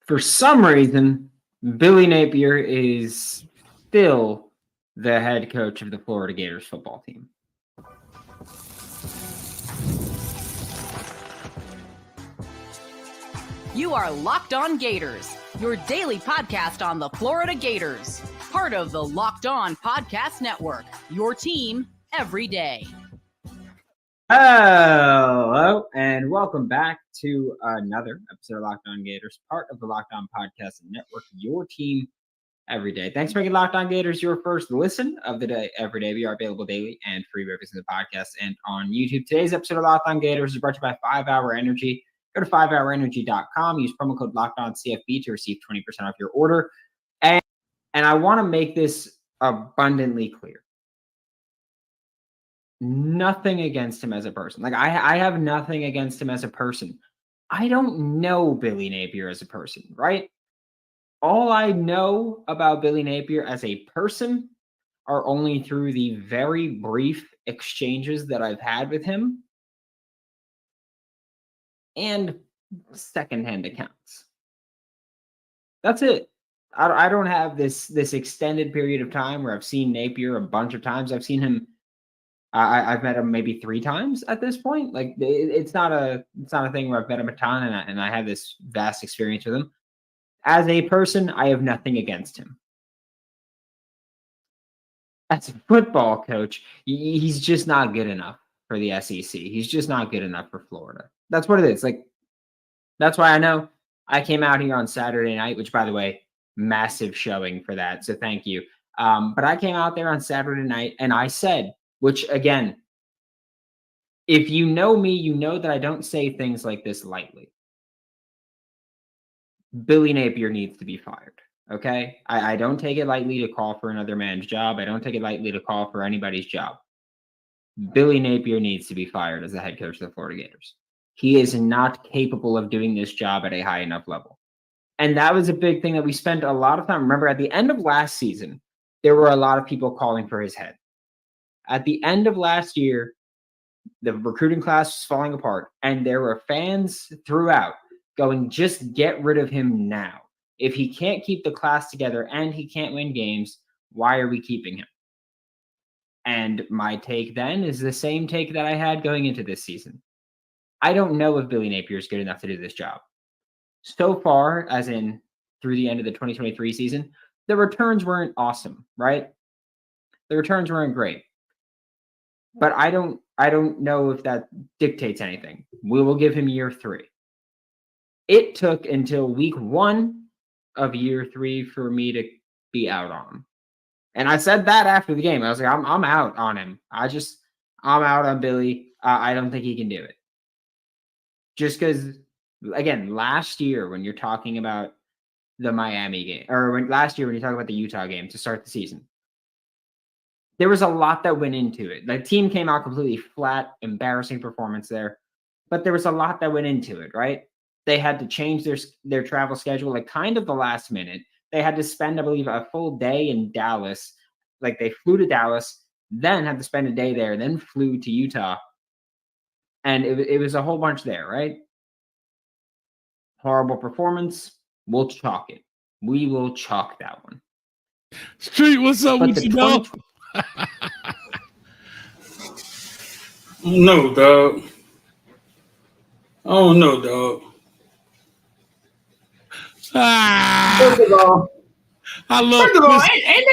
For some reason, Billy Napier is still the head coach of the Florida Gators football team. You are Locked On Gators, your daily podcast on the Florida Gators. Part of the Locked On Podcast Network, your team every day. Hello, and welcome back to another episode of Locked On Gators, part of the Locked On Podcast Network, your team every day. Thanks for making Locked On Gators your first listen of the day every day. We are available daily and free wherever the podcast and on YouTube. Today's episode of Locked On Gators is brought to you by 5 Hour Energy. Go to 5hourenergy.com. Use promo code LOCKEDONCFB to receive 20% off your order. And I want to make this abundantly clear. Nothing against him as a person. Like I have nothing against him as a person. I don't know Billy Napier as a person, right? All I know about Billy Napier as a person are only through the very brief exchanges that I've had with him and secondhand accounts. That's it. I don't have this extended period of time where I've seen Napier a bunch of times. I've seen him. I've met him maybe 3 times at this point. Like it's not a thing where I've met him a ton and I have this vast experience with him. As a person, I have nothing against him. As a football coach, he's just not good enough for the SEC. He's just not good enough for Florida. That's what it is. Like, that's why I know I came out here on Saturday night, which, by the way, massive showing for that. So thank you. But I came out there on Saturday night and I said, which again, if you know me, you know that I don't say things like this lightly. Billy Napier needs to be fired. Okay. I don't take it lightly to call for another man's job. I don't take it lightly to call for anybody's job. Billy Napier needs to be fired as the head coach of the Florida Gators. He is not capable of doing this job at a high enough level. And that was a big thing that we spent a lot of time. Remember, at the end of last season, there were a lot of people calling for his head. At the end of last year, the recruiting class was falling apart, and there were fans throughout going, just get rid of him now. If he can't keep the class together and he can't win games, why are we keeping him? And my take then is the same take that I had going into this season. I don't know if Billy Napier is good enough to do this job. So far, as in through the end of the 2023 season, the returns weren't awesome, right? The returns weren't great. But I don't know if that dictates anything. We will give him year 3. It took until week 1 of year 3 for me to be out on him. And I said that after the game. I was like, I'm out on him. I'm out on Billy. I don't think he can do it. Just because, again, last year when you're talking about the Miami game, or last year when you're talking about the Utah game to start the season, there was a lot that went into it. The team came out completely flat, embarrassing performance there, but there was a lot that went into it, right? They had to change their travel schedule, like kind of the last minute. They had to spend, I believe, a full day in Dallas. Like they flew to Dallas, then had to spend a day there, then flew to Utah. And it was a whole bunch there, right? Horrible performance. We'll chalk it. We will chalk that one. Street, what's up with you, dog? No, dog. Oh, no, dog. First of all, ain't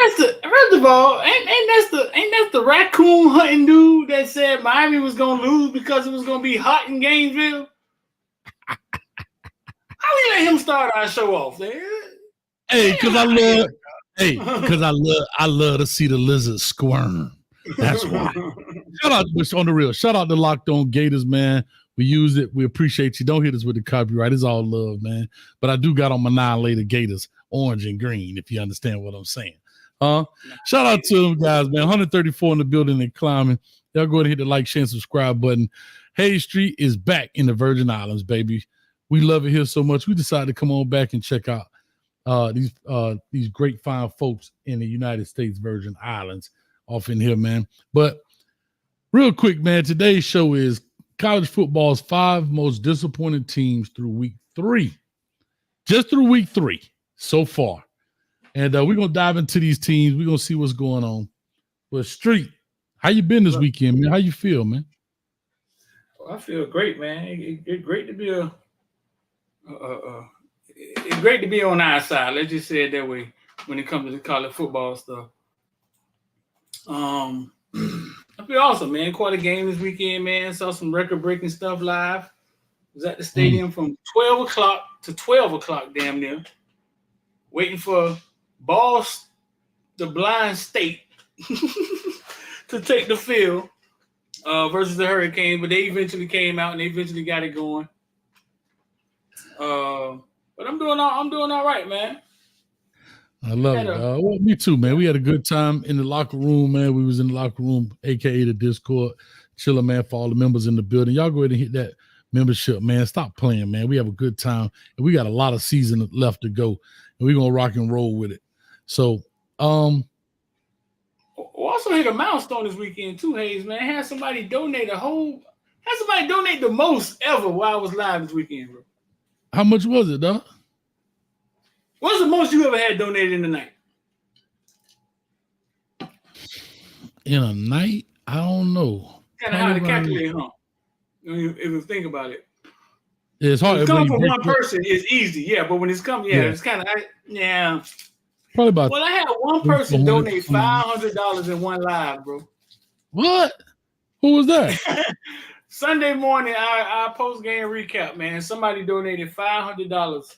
that the raccoon hunting dude that said Miami was gonna lose because it was gonna be hot in Gainesville? How we let him start our show off there? Hey, because I love to see the lizard squirm. That's why. Shout out on the real. Shout out to Locked On Gators, man. We use it. We appreciate you. Don't hit us with the copyright. It's all love, man. But I do got on my 9-later Gators, orange and green, if you understand what I'm saying. Shout out to them guys, man. 134 in the building and climbing. Y'all go ahead and hit the like, share, and subscribe button. Hayes Street is back in the Virgin Islands, baby. We love it here so much. We decided to come on back and check out these great fine folks in the United States Virgin Islands off in here, man. But real quick, man, today's show is college football's 5 most disappointing teams through week 3. just through week 3 so far. And we're going to dive into these teams. We're going to see what's going on. But Street, how you been this weekend, man? How you feel, man? I feel great, man. It's great to be it's great to be on our side. Let's just say it that way when it comes to the college football stuff. I feel awesome, man. Caught a game this weekend, man. Saw some record-breaking stuff live. Was at the stadium from 12 o'clock to 12 o'clock, damn near, waiting for the blind state to take the field versus the Hurricanes, but they eventually came out and they eventually got it going. But I'm doing all right, man. I love it. Well, me too, man. We had a good time in the locker room, man. We was in the locker room, aka the Discord, chilling, man, for all the members in the building. Y'all go ahead and hit that membership, man. Stop playing, man. We have a good time, and we got a lot of season left to go, and we're gonna rock and roll with it. So, also hit a milestone this weekend too, Hayes, man. Had somebody donate the most ever while I was live this weekend, bro. How much was it, dog? What's the most you ever had donated in a night? In a night? I don't know. Kind of hard to calculate, huh? If you think about it. It's hard. When it's coming from one person, it's easy, yeah. But when it's coming, it's kind of, Probably about. Well, I had one person donate $500 in one live, bro. What? Who was that? Sunday morning, our post game recap, man. Somebody donated $500.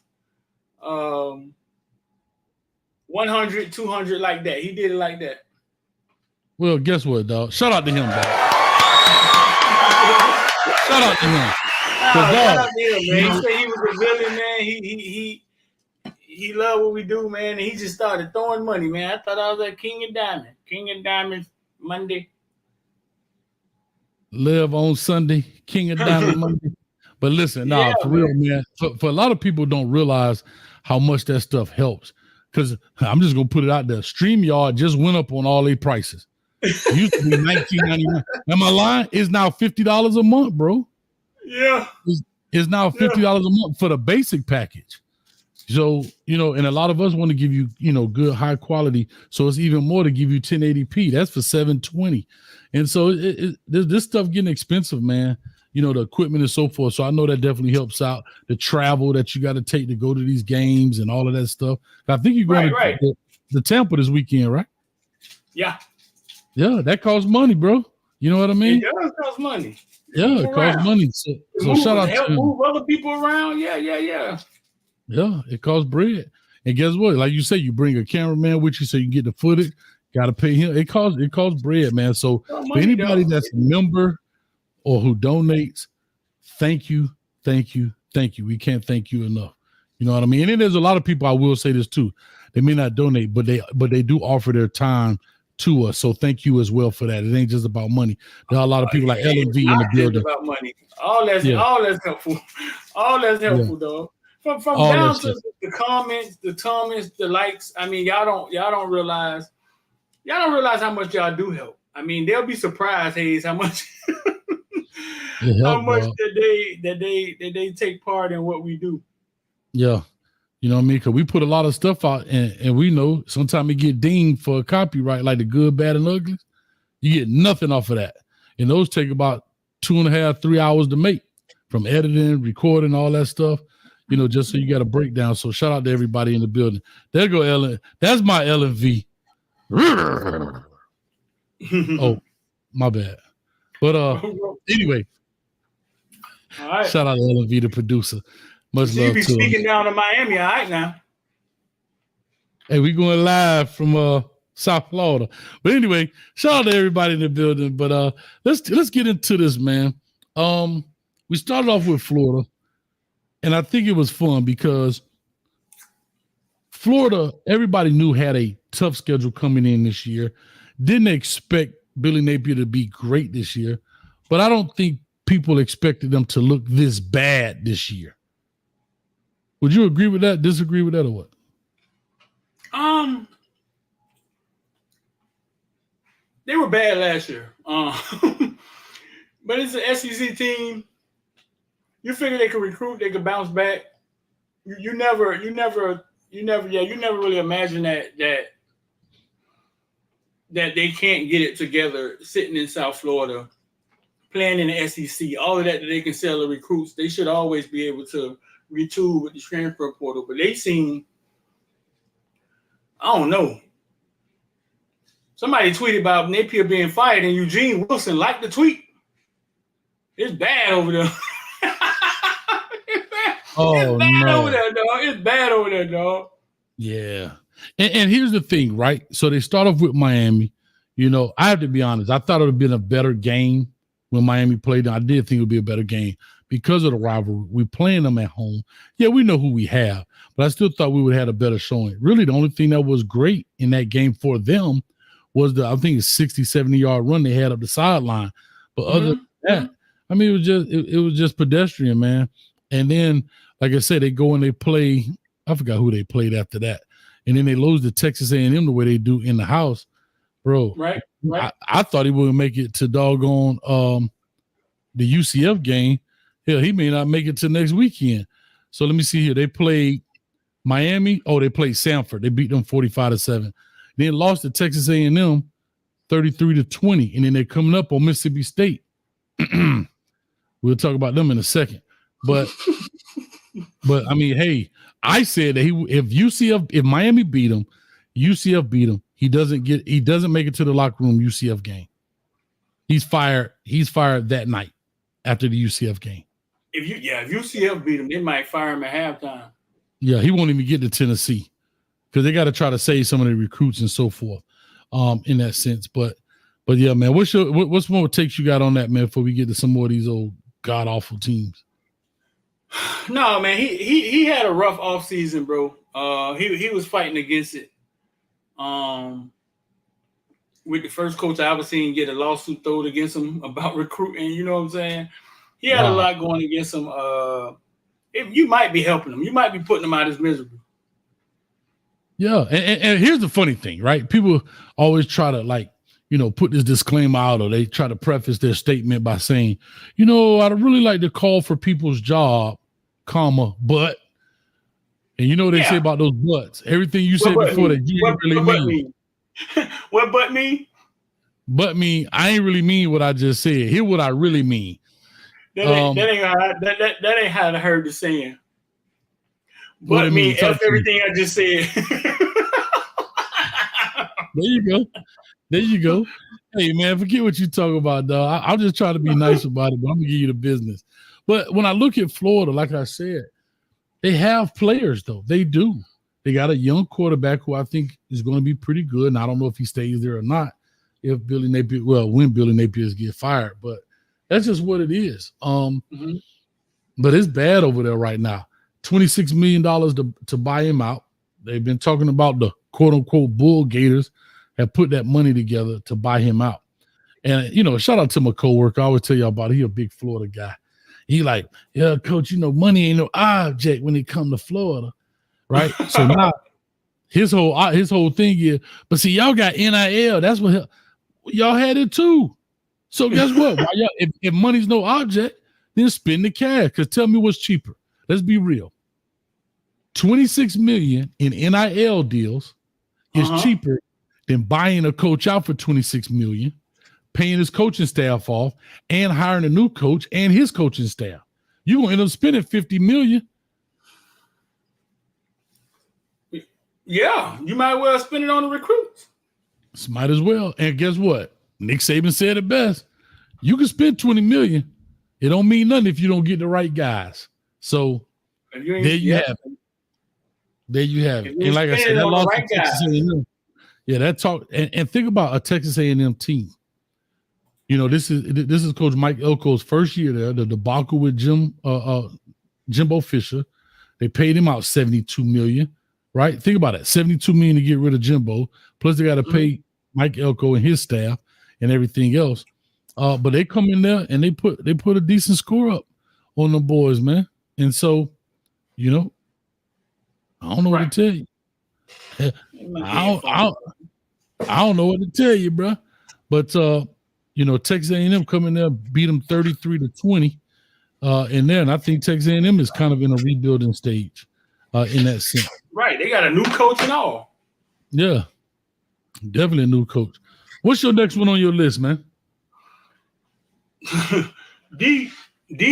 100, 200, like that. He did it like that. Well, guess what, dog? Shout out to him, dog. Shout out to him. Shout out to him, man. He said he was a villain, man. He loved what we do, man. And he just started throwing money, man. I thought I was at King and Diamond Monday. Live on Sunday, King of Diamond Monday. But listen, for real, man. For a lot of people don't realize how much that stuff helps. Because I'm just gonna put it out there. StreamYard just went up on all their prices. It used to be $19.99. Am I lying? It's now $50 a month, bro. Yeah. It's now $50 a month for the basic package. So, and a lot of us want to give you, good high quality. So it's even more to give you 1080p. That's for $720. And so this stuff getting expensive, man. The equipment and so forth. So I know that definitely helps out. The travel that you got to take to go to these games and all of that stuff. I think you're going to the Tampa this weekend, right? Yeah. Yeah, that costs money, bro. You know what I mean? It does cost money. Yeah, it costs money. So shout out to move other people around. Yeah. Yeah, it costs bread. And guess what? Like you say, you bring a cameraman with you so you can get the footage. Got to pay him. It costs bread, man. So for anybody that's a member or who donates, thank you. We can't thank you enough. You know what I mean? And then there's a lot of people, I will say this too. They may not donate, but they do offer their time to us. So thank you as well for that. It ain't just about money. There are a lot of people like LV in the building. About money. All that's helpful. All that's helpful, dog. From down to the comments, the likes. I mean, y'all don't realize how much y'all do help. I mean, they'll be surprised, Hayes, how much that they take part in what we do. Yeah. You know what I mean? Because we put a lot of stuff out and we know sometimes we get dinged for a copyright, like the good, bad, and ugly. You get nothing off of that. And those take about 2.5, 3 hours to make, from editing, recording, all that stuff, just so you got a breakdown. So shout out to everybody in the building. There go Ellen. That's my LV. Oh, my bad. But anyway, all right. Shout out to LV, the producer. Much love to him. Speaking down to Miami, all right now. Hey, we going live from South Florida. But anyway, shout out to everybody in the building. But let's get into this, man. We started off with Florida, and I think it was fun because Florida, everybody knew had a tough schedule coming in this year. Didn't expect Billy Napier to be great this year, but I don't think people expected them to look this bad this year. Would you agree with that, disagree with that, or what? They were bad last year. But it's an SEC team. You figure they could recruit, they could bounce back. you never really imagine that they can't get it together sitting in South Florida, playing in the SEC, all of that they can sell the recruits. They should always be able to retool with the transfer portal, but they seem, I don't know. Somebody tweeted about Napier being fired, and Eugene Wilson liked the tweet. It's bad over there. Oh, it's bad no. over there, dog. It's bad over there, dog. Yeah. And here's the thing, right? So they start off with Miami. You know, I have to be honest. I thought it would have been a better game when Miami played. I did think it would be a better game because of the rivalry. We're playing them at home. Yeah, we know who we have, but I still thought we would have had a better showing. Really, the only thing that was great in that game for them was I think it's 60, 70-yard run they had up the sideline. But other than that, I mean, it was just pedestrian, man. And then, like I said, they go and they play. I forgot who they played after that. And then they lose to Texas A&M the way they do in the house, bro. Right. I thought he would make it to doggone the UCF game. Hell, he may not make it to next weekend. So let me see here. They played Miami. Oh, they played Samford. They beat them 45-7. Then lost to Texas A&M 33-20. And then they're coming up on Mississippi State. We'll talk about them in a second. But I mean, hey, I said that if Miami beat him, UCF beat him, he doesn't make it to the locker room UCF game. He's fired that night after the UCF game. If UCF beat him, they might fire him at halftime. Yeah, he won't even get to Tennessee because they got to try to save some of the recruits and so forth. In that sense, but yeah, man, what's more takes you got on that, man? Before we get to some more of these old god awful teams. No, man, he had a rough offseason, bro. He was fighting against it. With the first coach I ever seen get a lawsuit thrown against him about recruiting, you know what I'm saying? He had a lot going against him. You might be helping him. You might be putting him out as miserable. Yeah, and here's the funny thing, right? People always try to put this disclaimer out, or they try to preface their statement by saying, I'd really like to call for people's job, but, and you know what they say about those buts. Everything you said before that you didn't really mean. What but mean? But mean, I ain't really mean what I just said. Hear what I really mean. That ain't how I heard the saying. But mean F everything I just said. There you go. Hey, man, forget what you talk about, dog. I'll just try to be nice about it, but I'm going to give you the business. But when I look at Florida, like I said, they have players, though. They do. They got a young quarterback who I think is going to be pretty good, and I don't know if he stays there or not when Billy Napier gets fired, but that's just what it is. But it's bad over there right now. $26 million to buy him out. They've been talking about the quote-unquote Bull Gators have put that money together to buy him out. And, shout out to my coworker. I always tell you about it. He a big Florida guy. He like, yeah, coach, money ain't no object when it come to Florida, right? So now his whole thing is, but see, y'all got NIL. That's what y'all had it too. So guess what? If money's no object, then spend the cash. Because tell me what's cheaper. Let's be real. $26 million in NIL deals is cheaper than buying a coach out for $26 million, paying his coaching staff off, and hiring a new coach and his coaching staff. You're gonna end up spending $50 million. Yeah, you might well spend it on the recruits. Might as well. And guess what? Nick Saban said it best. You can spend $20 million. It don't mean nothing if you don't get the right guys. So there you have it. There you have it. And like I said, that lost to Texas A&M. Yeah, that talk. And think about a Texas A&M team. This is Coach Mike Elko's first year there. The debacle with Jimbo Fisher. They paid him out $72 million. Right? Think about it. $72 million to get rid of Jimbo. Plus they got to pay Mike Elko and his staff and everything else. But they come in there and they put a decent score up on the boys, man. And so, I don't know what to tell you. I don't know what to tell you, bro. But Texas A&M coming there, beat them 33-20 in there, and I think Texas A&M is kind of in a rebuilding stage. in that sense. Right. They got a new coach and all. Yeah, definitely a new coach. What's your next one on your list, man? D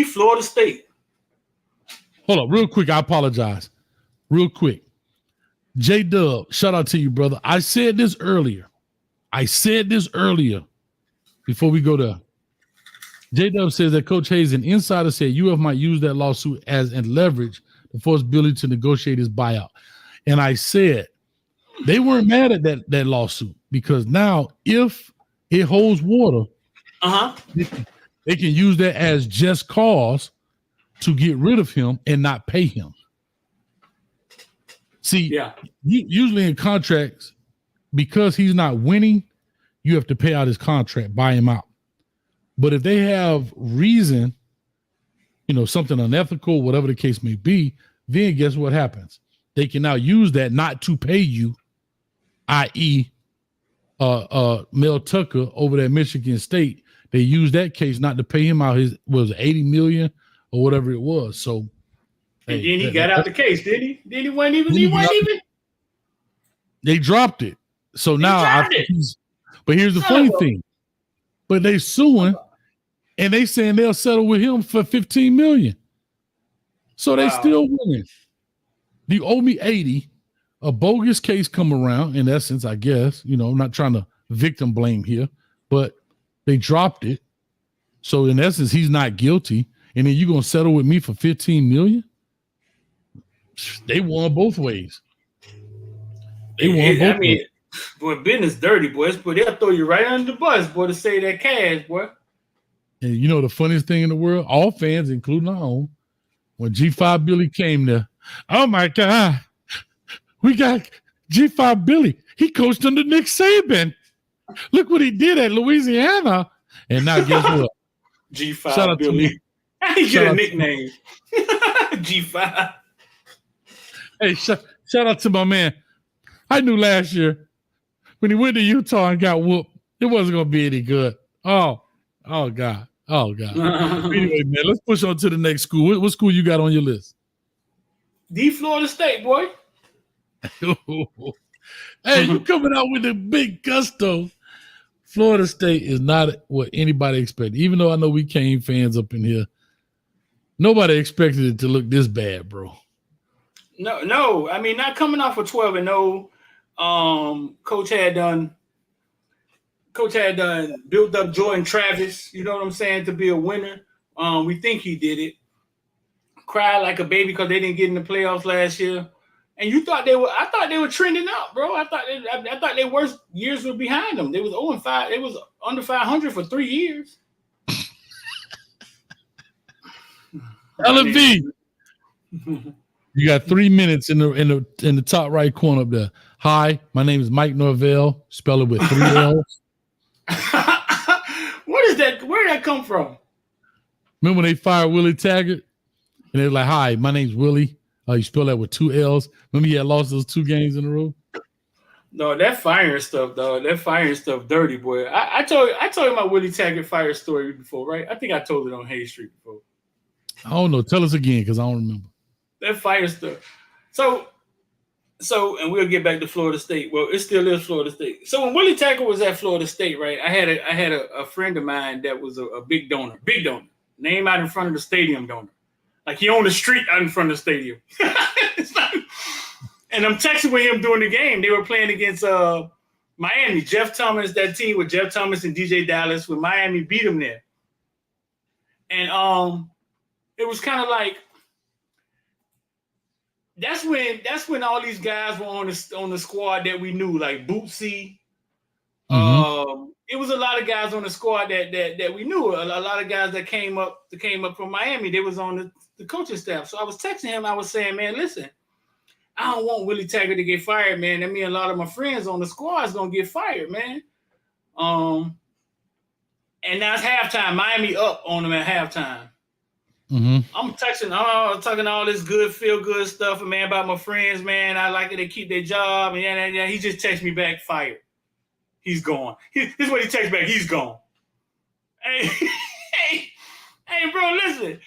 Florida State. Hold up, real quick. I apologize. Real quick. J-Dub, shout out to you, brother. I said this earlier before we go there. J-Dub says that Coach Hayes, an insider, said UF might use that lawsuit as and leverage to force Billy to negotiate his buyout. And I said they weren't mad at that lawsuit because now if it holds water, they can use that as just cause to get rid of him and not pay him. See, usually in contracts, because he's not winning, you have to pay out his contract, buy him out. But if they have reason, something unethical, whatever the case may be, then guess what happens? They can now use that not to pay you, i.e., Mel Tucker over at Michigan State. They used that case not to pay him out his $80 million or whatever it was. So, and then he got out the case, did he? Then he wasn't even. They dropped it. So now, but here's the funny thing. But they suing, and they saying they'll settle with him for $15 million. So they still winning. You owe me 80. A bogus case come around, in essence, I guess. I'm not trying to victim blame here, but they dropped it. So in essence, he's not guilty. And then you're going to settle with me for $15 million? They won both ways. Ways. Boy, business dirty, boys. But they'll throw you right under the bus, boy, to save that cash, boy. And the funniest thing in the world, all fans, including our own, when G5 Billy came there, oh my God, we got G5 Billy. He coached under Nick Saban. Look what he did at Louisiana. And now guess what? G5 shout Billy. I didn't get a nickname. G5. Hey, shout out to my man. I knew last year when he went to Utah and got whooped, it wasn't going to be any good. Oh, God. Anyway, man, let's push on to the next school. What school you got on your list? D Florida State, boy. Hey, you coming out with the big gusto. Florida State is not what anybody expected. Even though I know we Cane fans up in here, nobody expected it to look this bad, bro. No. I mean, not coming off of 12-0. Coach had done built up Jordan Travis, you know what I'm saying, to be a winner. We think he did it. Cried like a baby because they didn't get in the playoffs last year. And I thought they were trending up, bro. I thought their worst years were behind them. They was 0-5. It was under 500 for 3 years. LV. You got 3 minutes in the top right corner up there. Hi, my name is Mike Norvell. Spell it with 3 L's. What is that? Where did that come from? Remember when they fired Willie Taggart? And they were like, hi, my name's Willie. You spell that with 2 L's. Remember he had lost those 2 games in a row? No, that firing stuff, dog. That firing stuff, dirty, boy. I told you my Willie Taggart fire story before, right? I think I told it on Hayes Street before. I don't know. Tell us again, because I don't remember. That fire stuff. So, and we'll get back to Florida State. Well, it still is Florida State. So when Willie Taggart was at Florida State, right? I had a friend of mine that was a big donor, name out in front of the stadium donor. Like he owned the street out in front of the stadium. And I'm texting with him during the game. They were playing against Miami. Jeff Thomas, that team with Jeff Thomas and DJ Dallas, when Miami beat them there. And it was kind of like that's when all these guys were on the squad that we knew, like Bootsy. It was a lot of guys on the squad that we knew. A lot of guys that came up from Miami. They was on the coaching staff. So I was texting him. I was saying, man, listen, I don't want Willie Taggart to get fired, man. That means a lot of my friends on the squad is gonna get fired, man. And now it's halftime. Miami up on them at halftime. I'm texting, talking all this good, feel good stuff, man, about my friends, man. I like it. They keep their job, and yeah. He just texts me back, fired. He's gone. This is what he texts back. He's gone. Hey, bro, listen.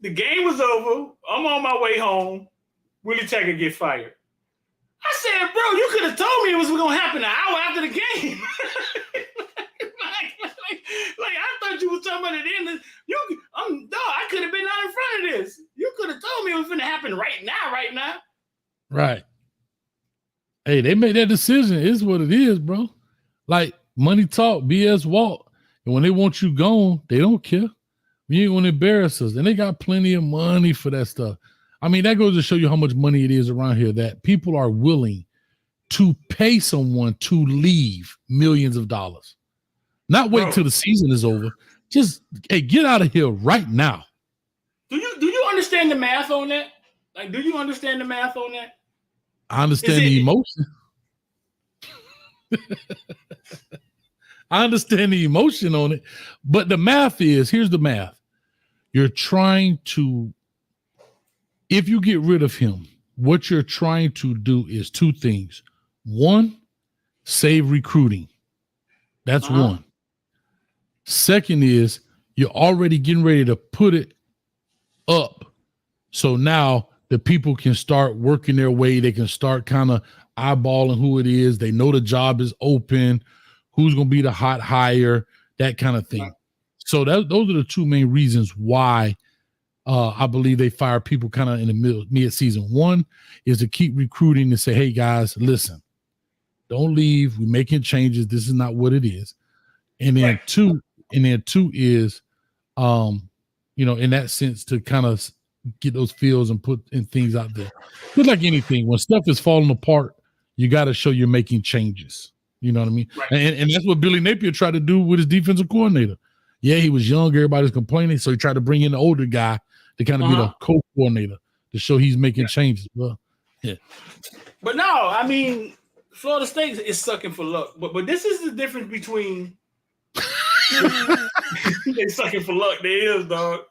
The game was over. I'm on my way home. Willie Taggart get fired. I said, bro, you could have told me it was going to happen an hour after the game. like, I thought you was talking about it in I could have been out in front of this. You could have told me it was going to happen right now. Right. Hey, they made that decision. It's what it is, bro. Like, money talk, BS walk. And when they want you gone, they don't care. You ain't want to embarrass us. And they got plenty of money for that stuff. I mean, that goes to show you how much money it is around here that people are willing to pay someone to leave millions of dollars. Not wait till the season is over. Just, hey, get out of here right now. Do you understand the math on that? Like, do you understand the math on that? I understand the emotion. I understand the emotion on it. But the math is, here's the math. You're trying to, if you get rid of him, what you're trying to do is two things. One, save recruiting. That's one. Second is you're already getting ready to put it up. So now the people can start working their way. They can start kind of eyeballing who it is. They know the job is open, who's going to be the hot hire, that kind of thing. So those are the two main reasons why I believe they fire people kind of in the mid-season. One is to keep recruiting and say, hey, guys, listen, don't leave. We're making changes. This is not what it is. And then two is, in that sense, to kind of get those feels and put in things out there. Just like anything, when stuff is falling apart, you got to show you're making changes. You know what I mean? Right. And that's what Billy Napier tried to do with his defensive coordinator. Yeah, he was young. Everybody's complaining. So he tried to bring in the older guy to kind of be the co-coordinator to show he's making changes. Well, yeah. But no, I mean, Florida State is sucking for luck. But this is the difference between they sucking for luck. They is, dog.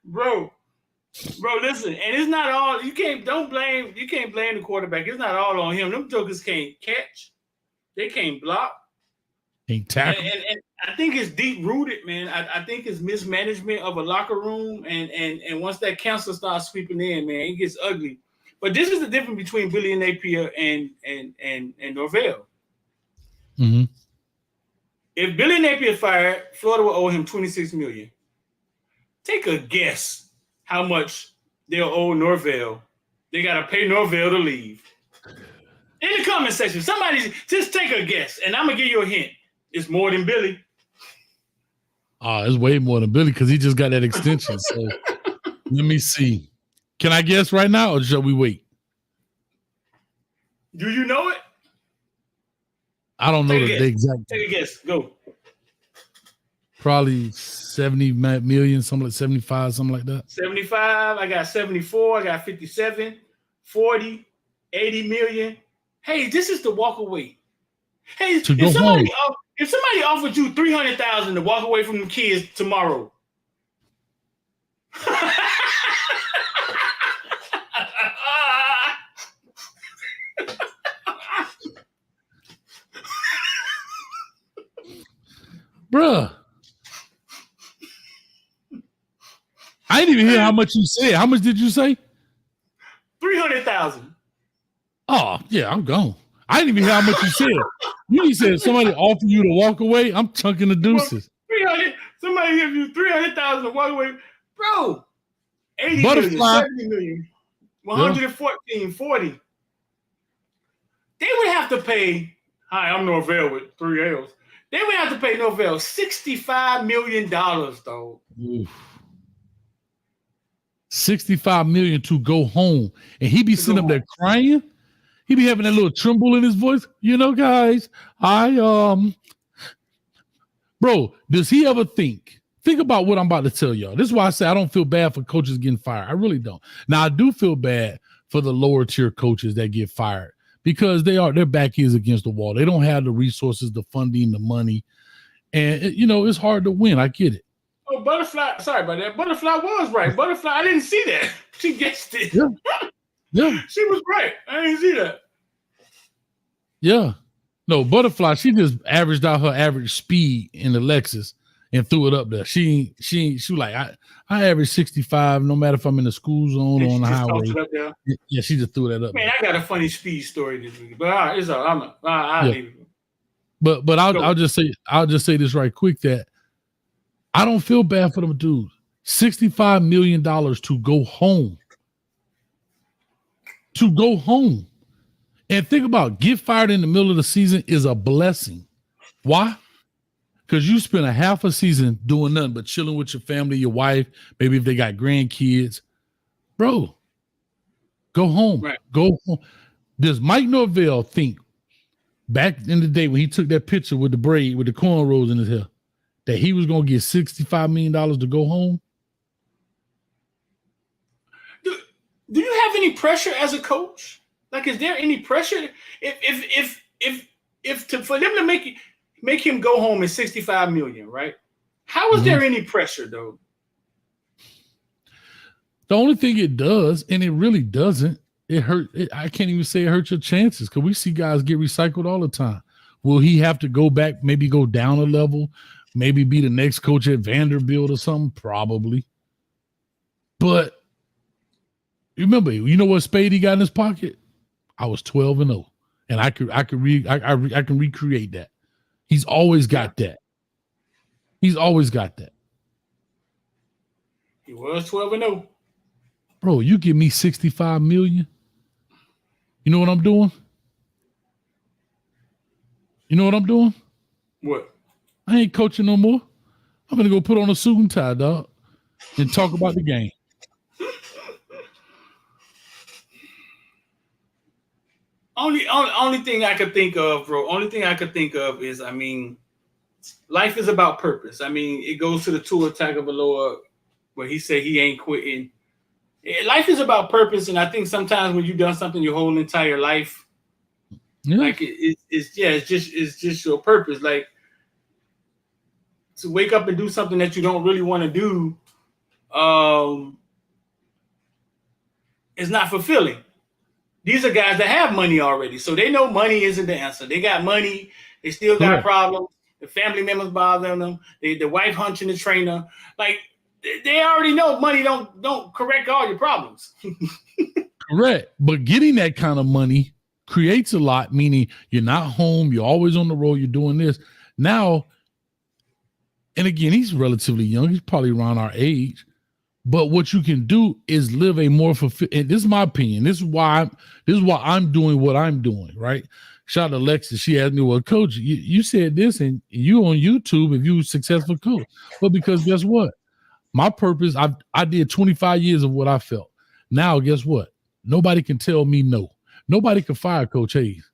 Bro, listen, and it's not all you can't blame the quarterback. It's not all on him. Them jokers can't catch, they can't block, can't tackle. And I think it's deep rooted, man. I think it's mismanagement of a locker room, and once that cancer starts sweeping in, man, it gets ugly. But this is the difference between Billy Napier and Norvell. Mm-hmm. If Billy Napier fired, Florida will owe him $26 million. Take a guess how much they'll owe Norvell. They got to pay Norvell to leave. In the comment section, somebody just take a guess, and I'm going to give you a hint. It's more than Billy. It's way more than Billy because he just got that extension. So let me see. Can I guess right now, or shall we wait? Do you know it? I don't know the exact. Take a guess. Go. Probably 70 million, something like 75, something like that. 75. I got 74. I got 57, 40, 80 million. Hey, this is the walk away. Hey, if somebody offered you $300,000 to walk away from the kids tomorrow. Bruh. I didn't even hear how much you said. How much did you say? 300,000. Oh, yeah, I'm gone. I didn't even hear how much you said. You said somebody offered you to walk away. I'm chunking the deuces. 300. Somebody give you 300,000 to walk away, bro. 80 Butterfly. million, 70 million, 114, 40. They would have to pay. Hi, I'm Norvell with 3 L's. They would have to pay Norvell $65 million, though. Oof. $65 million to go home, and he be sitting up there crying. He be having that little tremble in his voice. You know, guys, bro, does he ever think about what I'm about to tell y'all? This is why I say I don't feel bad for coaches getting fired. I really don't. Now, I do feel bad for the lower tier coaches that get fired because their back is against the wall. They don't have the resources, the funding, the money, and it's hard to win. I get it. Oh, Butterfly. Sorry about that. Butterfly was right. Butterfly, I didn't see that. She guessed it. Yeah. She was right. I didn't see that. Yeah. No, Butterfly, she just averaged out her average speed in the Lexus and threw it up there. She was like, I average 65, no matter if I'm in the school zone or on the highway. It up there. Yeah, she just threw that up. Man, there. I got a funny speed story this week, but it's all right. I'll leave it. But I'll just say this right quick that I don't feel bad for them dudes. $65 million to go home. To go home. And think about get fired in the middle of the season is a blessing. Why? Because you spent a half a season doing nothing but chilling with your family, your wife, maybe if they got grandkids. Bro, go home. Right. Go home. Does Mike Norvell think back in the day when he took that picture with the braid, with the cornrows in his hair, that he was going to get $65 million to go home? Do you have any pressure as a coach? Like, is there any pressure for them to make him go home at $65 million, right? How is there any pressure though? The only thing it does, and it really doesn't, I can't even say it hurts your chances because we see guys get recycled all the time. Will he have to go back, maybe go down a level, maybe be the next coach at Vanderbilt or something? Probably. But remember, you know what Spade he got in his pocket? I was 12-0, and I can recreate that. He's always got that. He's always got that. He was 12-0. Bro, you give me $65 million. You know what I'm doing? You know what I'm doing? What? I ain't coaching no more. I'm gonna go put on a suit and tie, dog, and talk about the game. Only thing I could think of, bro. Only thing I could think of is, I mean, life is about purpose. I mean, it goes to the Tua Tagovailoa where he said he ain't quitting. Life is about purpose, and I think sometimes when you've done something your whole entire life, like it's just your purpose. Like to wake up and do something that you don't really want to do, is not fulfilling. These are guys that have money already, so they know money isn't the answer. They got money, they still got problems. The family members bothering them. The wife hunching the trainer. Like they already know money don't correct all your problems. Correct, but getting that kind of money creates a lot. Meaning you're not home, you're always on the road, you're doing this now. And again, he's relatively young. He's probably around our age. But what you can do is live a more fulfilled. And this is my opinion. This is why I'm doing what I'm doing. Right. Shout out to Alexis. She asked me, well, coach, you said this and you on YouTube if you a successful coach. But because guess what? My purpose, I did 25 years of what I felt. Now, guess what? Nobody can tell me no. Nobody can fire Coach Hayes.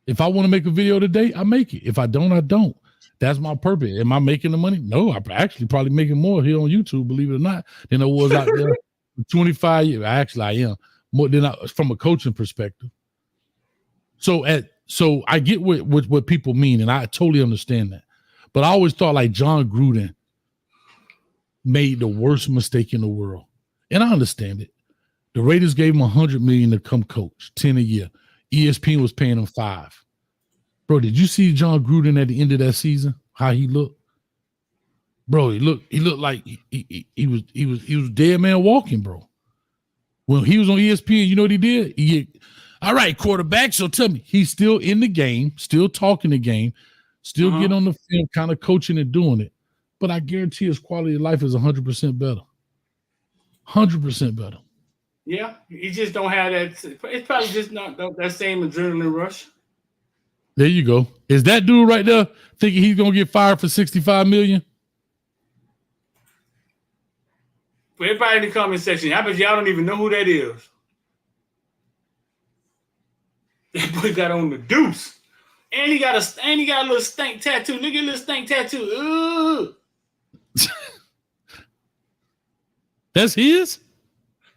If I want to make a video today, I make it. If I don't, I don't. That's my purpose. Am I making the money? No, I'm actually probably making more here on YouTube, believe it or not, than I was out there for 25 years. Actually, I am more than from a coaching perspective. So I get what people mean, and I totally understand that. But I always thought like John Gruden made the worst mistake in the world. And I understand it. The Raiders gave him $100 million to come coach, 10 a year. ESPN was paying him $5 million. Bro, did you see John Gruden at the end of that season? How he looked? Bro, he looked like he was dead man walking, bro. When he was on ESPN, you know what he did? All right, quarterback. So tell me, he's still in the game, still talking the game, still getting on the field, kind of coaching and doing it. But I guarantee his quality of life is 100% better. 100% better. Yeah, he just don't have that. It's probably just not that same adrenaline rush. There you go. Is that dude right there thinking he's gonna get fired for $65 million? For everybody in the comment section, I bet y'all don't even know who that is. That boy got on the deuce, and he got a little stank tattoo. Look at a little stank tattoo. Ooh. That's his?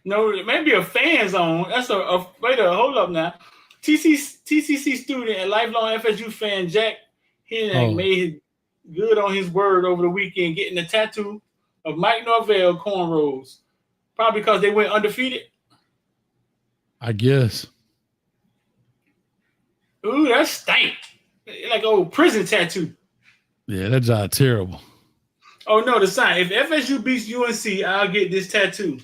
No, maybe a fan zone. That's wait a hold up now. TCC student and lifelong FSU fan Jack Hennig made good on his word over the weekend, getting a tattoo of Mike Norvell cornrows. Probably because they went undefeated. I guess. Ooh, that stank. Like old prison tattoo. Yeah, that job terrible. Oh no, the sign. If FSU beats UNC, I'll get this tattoo.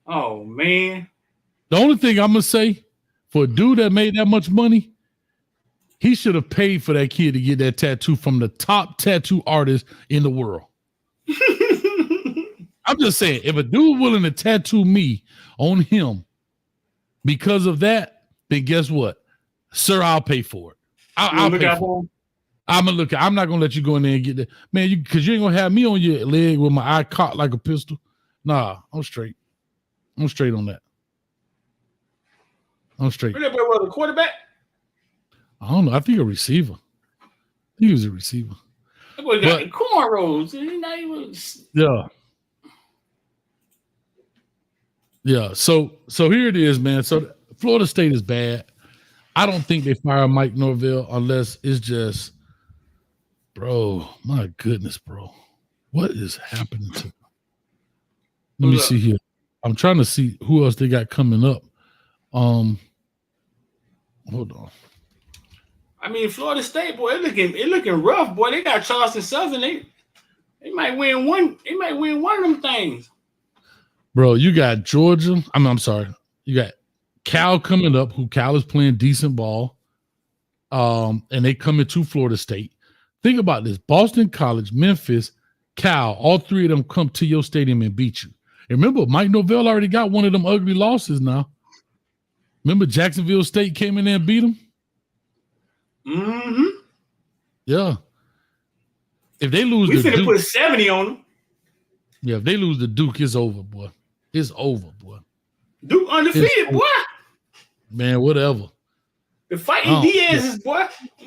Oh man. The only thing I'm gonna say for a dude that made that much money, he should have paid for that kid to get that tattoo from the top tattoo artist in the world. I'm just saying, if a dude willing to tattoo me on him because of that, then guess what? Sir, I'll pay for it. I'll pay for it. I'm gonna look. I'm not gonna let you go in there and get that, man. Because you ain't gonna have me on your leg with my eye cocked like a pistol. Nah, I'm straight. I'm straight on that. I'm straight. What was a quarterback? I don't know. I think a receiver. He was a receiver. That boy got cornrows. Yeah. Yeah. So here it is, man. So Florida State is bad. I don't think they fire Mike Norvell unless it's just, bro, my goodness, bro. What is happening to them? Let me see here. I'm trying to see who else they got coming up. Hold on. I mean, Florida State, boy, it looking rough, boy. They got Charleston Southern. They might win one. They might win one of them things. Bro, you got Georgia. I'm sorry. You got Cal coming up, who Cal is playing decent ball. And they come into Florida State. Think about this. Boston College, Memphis, Cal, all three of them come to your stadium and beat you. And remember, Mike Norvell already got one of them ugly losses now. Remember Jacksonville State came in there and beat them? Mm-hmm. Yeah. If they lose we the finna Duke, put 70 on them. Yeah, if they lose the Duke, it's over, boy. It's over, boy. Duke undefeated, boy. Man, whatever. The Fighting Diaz's, boy.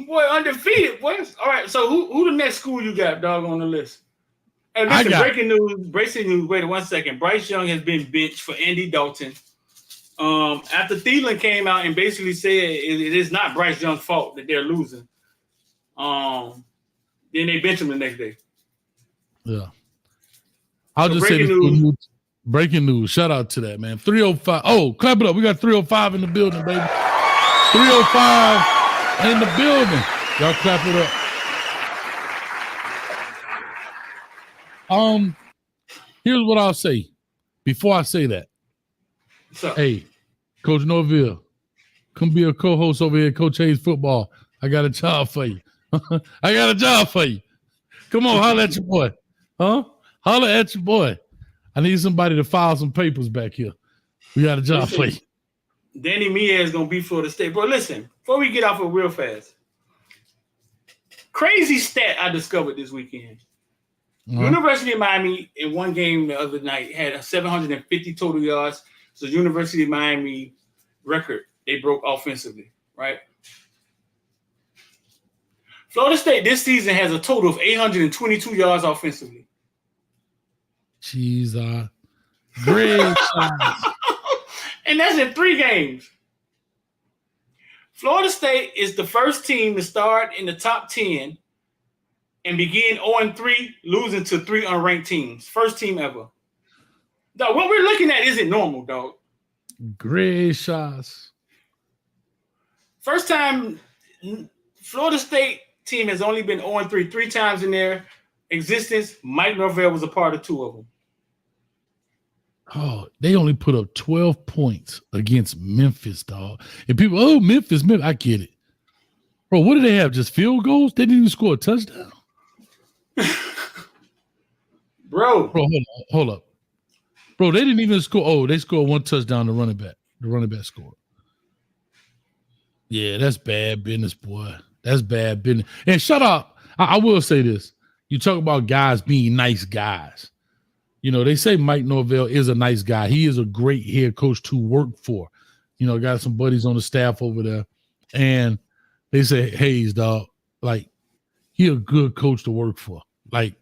Boy, undefeated, boy. All right, so who the next school you got, dog, on the list? And listen, breaking news. Wait 1 second. Bryce Young has been benched for Andy Dalton. After Thielen came out and basically said it is not Bryce Young's fault that they're losing. Then they bench him the next day. Yeah. I'll just say this. Breaking news. Shout out to that, man. 305. Oh, clap it up. We got 305 in the building, baby. 305 in the building. Y'all clap it up. Here's what I'll say. Before I say that. Hey, Coach Norville, come be a co-host over here at Coach Hayes Football. I got a job for you. I got a job for you. Come on, holler at your boy. Huh? Holler at your boy. I need somebody to file some papers back here. We got a job for you. Danny Mia is going to be Florida State. Bro, listen, before we get off it real fast, crazy stat I discovered this weekend. University of Miami in one game the other night had 750 total yards. So University of Miami record they broke offensively, right? Florida State this season has a total of 822 yards offensively. Jeez, great. And that's in 3 games. Florida State is the first team to start in the top 10 and begin 0-3, losing to 3 unranked teams. First team ever. Dog, what we're looking at isn't normal, dog. Great shots. First time Florida State team has only been 0-3 3 times in their existence. Mike Norvell was a part of 2 of them. Oh, they only put up 12 points against Memphis, dog. And people, Memphis, I get it. Bro, what did they have? Just field goals? They didn't even score a touchdown? Bro, hold up. Bro, they didn't even score. Oh, they scored 1 touchdown, the running back. The running back scored. Yeah, that's bad business, boy. That's bad business. And shut up. I will say this. You talk about guys being nice guys. You know, they say Mike Norvell is a nice guy. He is a great head coach to work for. You know, got some buddies on the staff over there. And they say, Hayes, dog, like, he a good coach to work for. Like,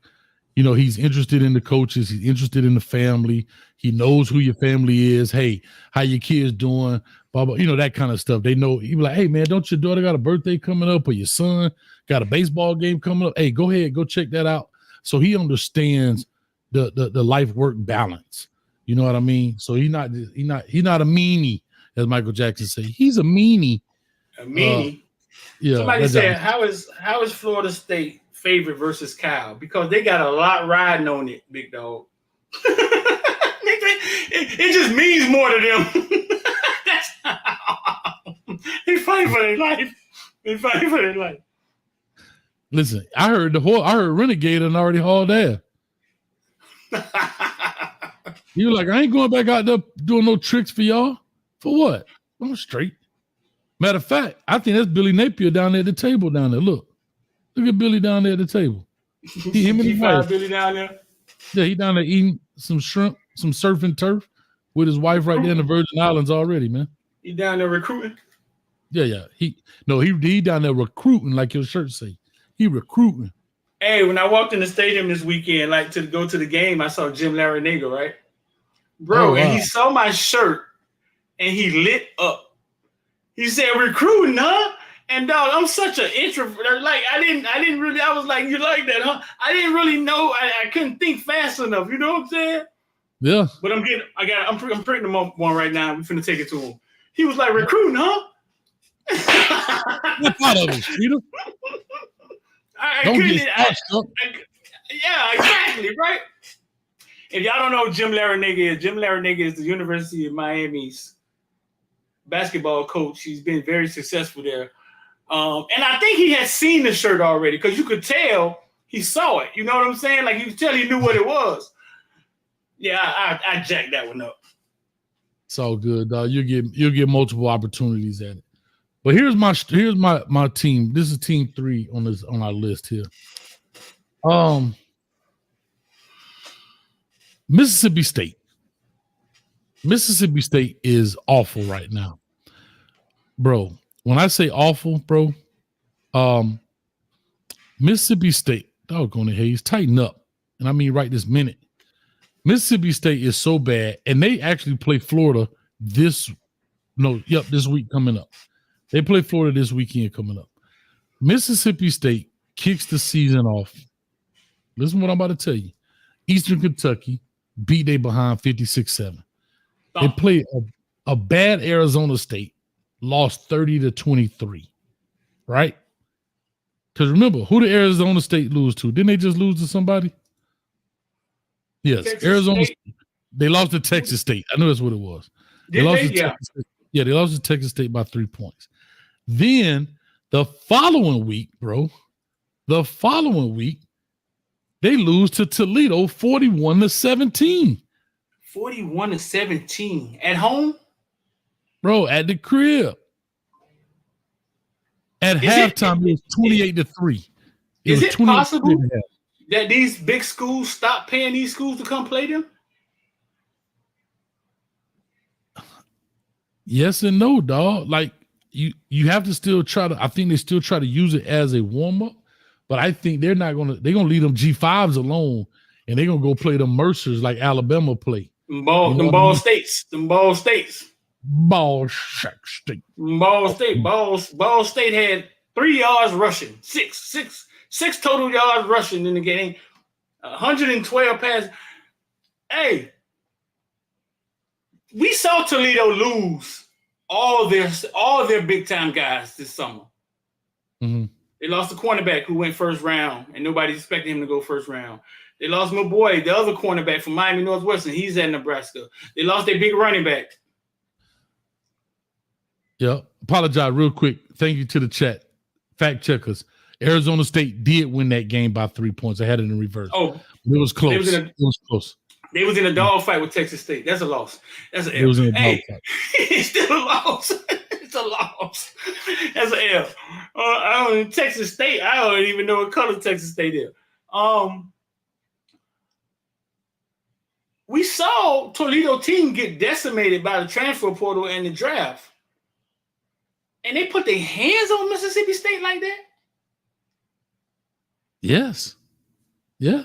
you know, he's interested in the coaches. He's interested in the family. He knows who your family is. Hey, how your kids doing? Blah, blah, you know, that kind of stuff. They know. He be like, hey, man, don't your daughter got a birthday coming up or your son got a baseball game coming up? Hey, go ahead, go check that out. So he understands the life work balance. You know what I mean? So he's not a meanie, as Michael Jackson said. He's a meanie. A meanie. Yeah. Somebody said, how is Florida State favorite versus Cal because they got a lot riding on it, big dog. it just means more to them. They fight for their life. They fight for their life. Listen, I heard Renegade and already hauled ass. He was like, I ain't going back out there doing no tricks for y'all. For what? I'm straight. Matter of fact, I think that's Billy Napier down there at the table down there. Look at Billy down there at the table. Him and his wife. Billy down there. Yeah, he down there eating some shrimp, some surf and turf with his wife right there in the Virgin Islands already, man. He down there recruiting. Yeah. He down there recruiting, like your shirt say. He recruiting. Hey, when I walked in the stadium this weekend, like to go to the game, I saw Jim Larinaga, right? Bro, and he saw my shirt and he lit up. He said, recruiting, huh? And dog, I'm such an introvert. Like, I didn't really, I was like, you like that, huh? I didn't really know. I couldn't think fast enough. You know what I'm saying? Yeah. But I'm printing him up one right now. We're finna take it to him. He was like, recruiting, huh? What part of it, Peter? Don't get yeah, exactly, right? If y'all don't know who Jim Larinaga is the University of Miami's basketball coach. He's been very successful there. And I think he had seen the shirt already because you could tell he saw it. You know what I'm saying? Like you could tell he knew what it was. Yeah, I jacked that one up. It's all good, dog. You'll get multiple opportunities at it. But here's my team. This is team 3 on our list here. Mississippi State. Mississippi State is awful right now. Bro, when I say awful, bro, Mississippi State, doggone it, Hayes, tighten up. And I mean right this minute. Mississippi State is so bad, and they actually play Florida this week coming up. They play Florida this weekend coming up. Mississippi State kicks the season off. Listen to what I'm about to tell you. Eastern Kentucky beat they behind 56-7. They played a bad Arizona State, lost 30-23, right? Because remember, who did Arizona State lose to? Didn't they just lose to somebody? Yes, Texas Arizona State. They lost to Texas State. I knew that's what it was. They lost to Texas State by 3 points. Then the following week, they lose to Toledo 41-17. 41-17 at home, bro, at the crib. At halftime, it was 28-3. Is it possible that these big schools stop paying these schools to come play them? Yes and no, dog. Like you have to still try to. I think they still try to use it as a warm up, but I think they're gonna leave them G5s alone, and they're gonna go play them Mercers like Alabama play. Ball State. Ball State had 3 yards rushing, six total yards rushing in the game, 112 passes. Hey, we saw Toledo lose all their big time guys this summer. Mm-hmm. They lost a cornerback who went first round, and nobody expected him to go first round. They lost my boy, the other cornerback from Miami Northwestern. He's at Nebraska. They lost their big running back. Yeah. Apologize real quick. Thank you to the chat. Fact checkers. Arizona State did win that game by 3 points. I had it in reverse. Oh, it was close. It was close. They was in a dogfight with Texas State. That's a loss. That's an L. It was in a dogfight. It's still a loss. It's a loss. That's an L. Texas State. I don't even know what color Texas State is. We saw Toledo team get decimated by the transfer portal and the draft. And they put their hands on Mississippi State like that? Yes. Yeah.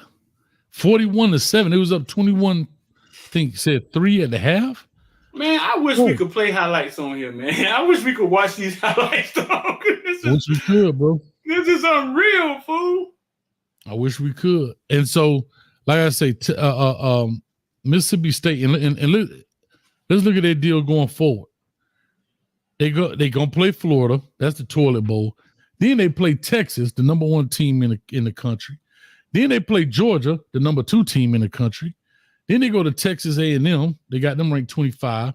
41-7. It was up 21, I think said 3 at the half. Man, I wish we could play highlights on here, man. I wish we could watch these highlights. Wish we could, bro. This is unreal, fool. I wish we could. And so, like I say, Mississippi State, and let's look at their deal going forward. They gonna play Florida. That's the toilet bowl. Then they play Texas, the number 1 team in the country. Then they play Georgia, the number 2 team in the country. Then they go to Texas A&M. They got them ranked 25.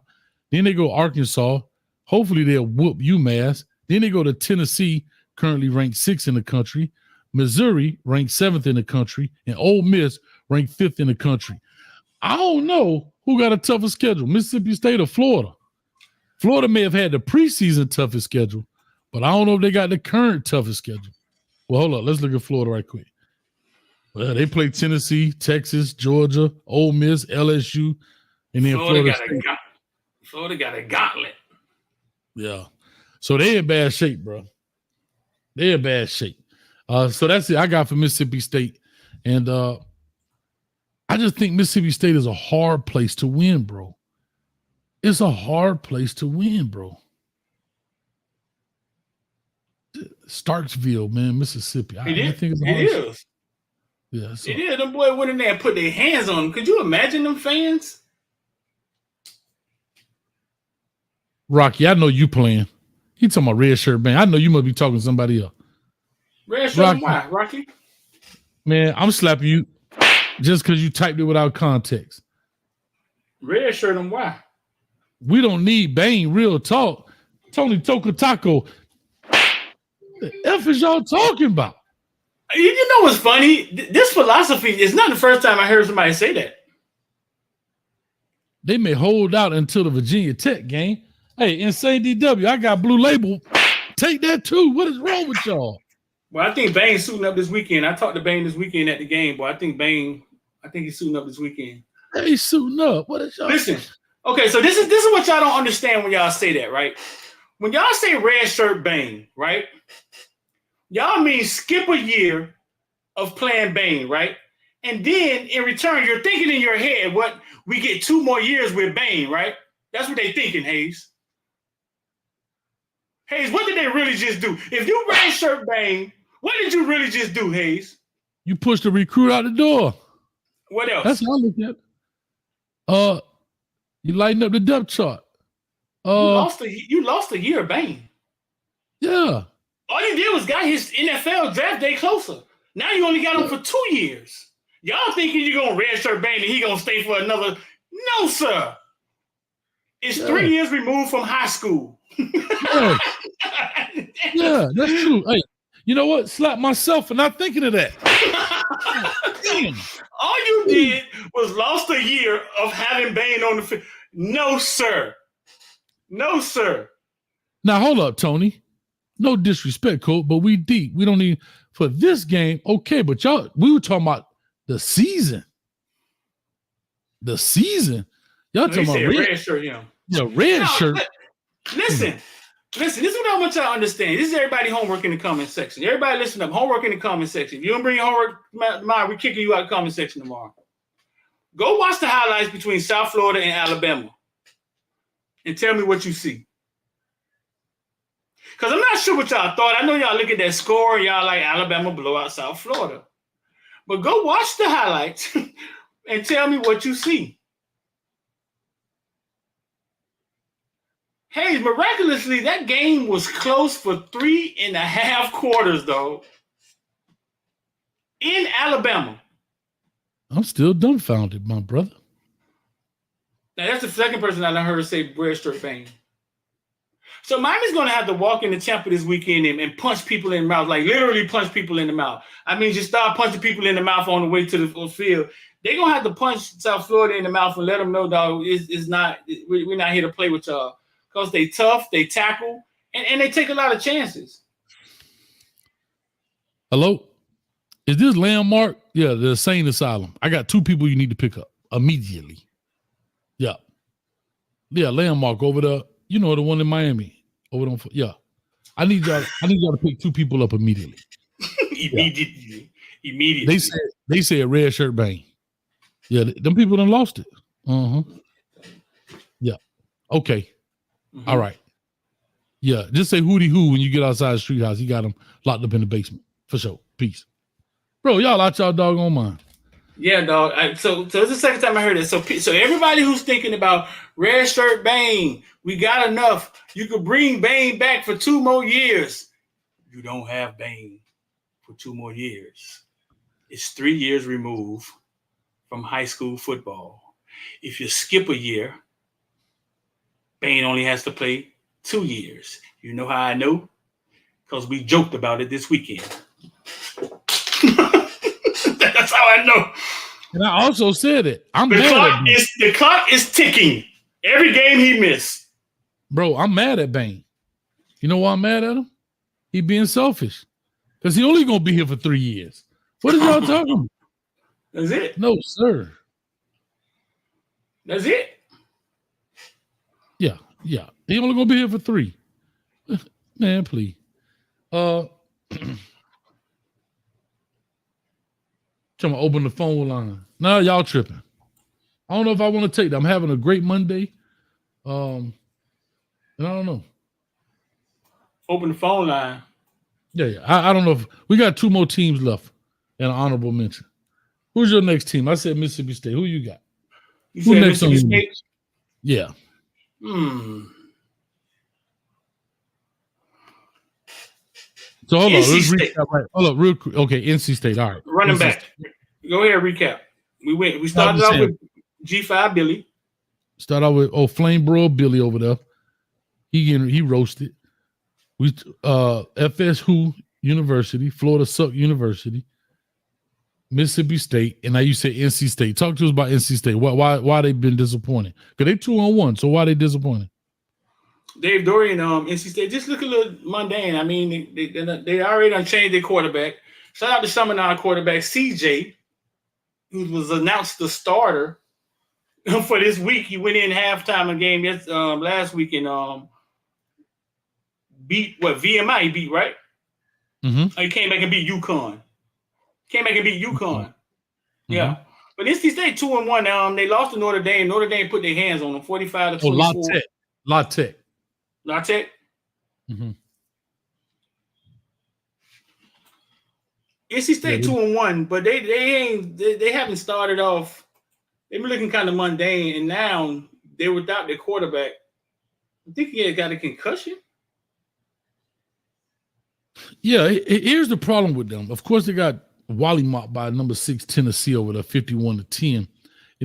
Then they go Arkansas. Hopefully they'll whoop UMass. Then they go to Tennessee, currently ranked 6th in the country. Missouri ranked 7th in the country. And Ole Miss ranked 5th in the country. I don't know who got a tougher schedule, Mississippi State or Florida. Florida may have had the preseason toughest schedule, but I don't know if they got the current toughest schedule. Well, hold on. Let's look at Florida right quick. Well, they play Tennessee, Texas, Georgia, Ole Miss, LSU, and then Florida got a gauntlet. Yeah. So they in bad shape, bro. They're in bad shape. So that's it I got for Mississippi State. And I just think Mississippi State is a hard place to win, bro. It's a hard place to win, bro. Starksville, man, Mississippi. I think it's it is. Yeah, so. It is. Them boys went in there and put their hands on them. Could you imagine them fans? Rocky, I know you playing. He talking about red shirt band. I know you must be talking to somebody else. Red shirt, why, Rocky? Man, I'm slapping you just because you typed it without context. Red shirt, and why? We don't need Bane, real talk. Tony Toka Taco. The F is y'all talking about? You know what's funny? This philosophy is not the first time I heard somebody say that. They may hold out until the Virginia Tech game. Hey, Insane DW, I got Blue Label. Take that too. What is wrong with y'all? Well, I think Bane's suiting up this weekend. I talked to Bane this weekend at the game, boy. I think he's suiting up this weekend. Hey, he's suiting up. What is y'all? Listen, okay, so this is what y'all don't understand when y'all say that, right? When y'all say red shirt Bane, right? Y'all mean skip a year of playing Bane, right? And then in return, you're thinking in your head, what, we get 2 more years with Bane, right? That's what they thinking, Hayes. Hayes, what did they really just do? If you red shirt Bane, what did you really just do, Hayes? You pushed the recruit out the door. What else? That's how I look at it. You lighten up the depth chart. You lost a year of Bane. Yeah. All you did was got his NFL draft day closer. Now you only got him for 2 years. Y'all thinking you're going to redshirt Bane and he going to stay for another? No, sir. It's 3 years removed from high school. Yeah. Yeah, that's true. Hey, you know what? Slap myself for not thinking of that. All you did was lost a year of having Bane on the field. No, sir. No, sir. Now, hold up, Tony. No disrespect, Coach, but we deep. We don't need for this game. Okay, but we were talking about the season. The season. Y'all talking about red shirt, yeah. Yeah, red shirt. Listen. This is what I want y'all to understand. This is everybody homework in the comment section. Everybody listen up. Homework in the comment section. If you don't bring your homework tomorrow, we're kicking you out of the comment section tomorrow. Go watch the highlights between South Florida and Alabama and tell me what you see. Because I'm not sure what y'all thought. I know y'all look at that score and y'all like Alabama blow out South Florida. But go watch the highlights and tell me what you see. Hey, miraculously, that game was close for 3.5 quarters, though, in Alabama. I'm still dumbfounded, my brother. Now, that's the second person I heard say red shirt Bane. So Miami's going to have to walk in the temple this weekend and punch people in the mouth, like literally punch people in the mouth. I mean, just start punching people in the mouth on the way to the field. They're going to have to punch South Florida in the mouth and let them know, dog, we're not here to play with y'all. Because they tough, they tackle, and they take a lot of chances. Hello? Is this Landmark? Yeah, the Insane Asylum. I got 2 people you need to pick up immediately. Yeah. Yeah, Landmark over there. You know, the one in Miami. Over there. Yeah. I need y'all to pick 2 people up immediately. Immediately. They said red shirt Bane. Yeah, them people done lost it. Uh-huh. Yeah. Okay. Mm-hmm. All right. Yeah, just say hootie hoo when you get outside the street house. He got him locked up in the basement. For sure. Peace. Bro, y'all out y'all doggone mind. Yeah, dog. So it's the second time I heard it. So everybody who's thinking about red shirt Bane, we got enough. You could bring Bane back for 2 more years. you don't have Bane for 2 more years. It's 3 years removed from high school football. If you skip a year, Bane only has to play 2 years. You know how I know? Because we joked about it this weekend. That's how I know. And I also said it. The clock is ticking. Every game he missed. Bro, I'm mad at Bane. You know why I'm mad at him? He being selfish. Because he only going to be here for 3 years. What are y'all talking about? That's it. No, sir. That's it. Yeah. He only going to be here for 3. Man, please. Trying to open the phone line. Nah, y'all tripping. I don't know if I want to take that. I'm having a great Monday. And I don't know. Open the phone line. Yeah. I don't know if we got 2 more teams left and an honorable mention. Who's your next team? I said Mississippi State. Who you got? You said Mississippi State? Yeah. So hold on. Let's recap right. Hold up, real quick. Okay, NC State. All right. Running back. Go ahead, recap. We started off with G5 Billy. Start out with Flame Bro Billy over there. He roasted. We FSU University, Florida Suck University, Mississippi State, and now you say NC State. Talk to us about NC State. Why they been disappointed? Because they 2-1, so why they disappointed? Dave Dorian, NC State just look a little mundane. I mean, they already done changed their quarterback. Shout out to Summoner quarterback CJ, who was announced the starter for this week. He went in halftime a game last week and beat VMI. He beat, right? Mm-hmm. He came back and beat UConn. Mm-hmm. Yeah. But NC State 2-1. They lost to Notre Dame. Notre Dame put their hands on them, 45-24. La Tech. Mm-hmm. NC State 2-1, but they haven't started off. They've been looking kind of mundane, and now they're without their quarterback. I think he had got a concussion. Yeah, here's the problem with them. Of course, they got Wally mopped by number 6 Tennessee over there, 51-10, and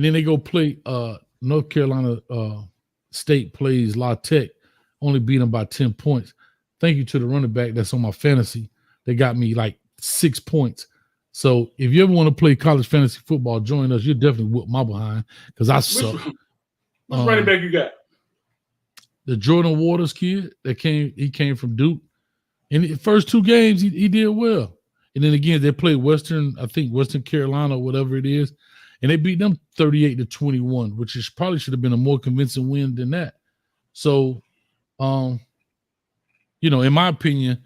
then they go play North Carolina State plays La Tech, only beat them by 10 points. Thank you to the running back that's on my fantasy. They got me like 6 points. So if you ever want to play college fantasy football, join us. You'll definitely whoop my behind because I suck. Which running back you got? The Jordan Waters kid he came from Duke. In the first 2 games, he did well. And then again, they played Western Carolina or whatever it is, and they beat them 38-21, which probably should have been a more convincing win than that. So, in my opinion,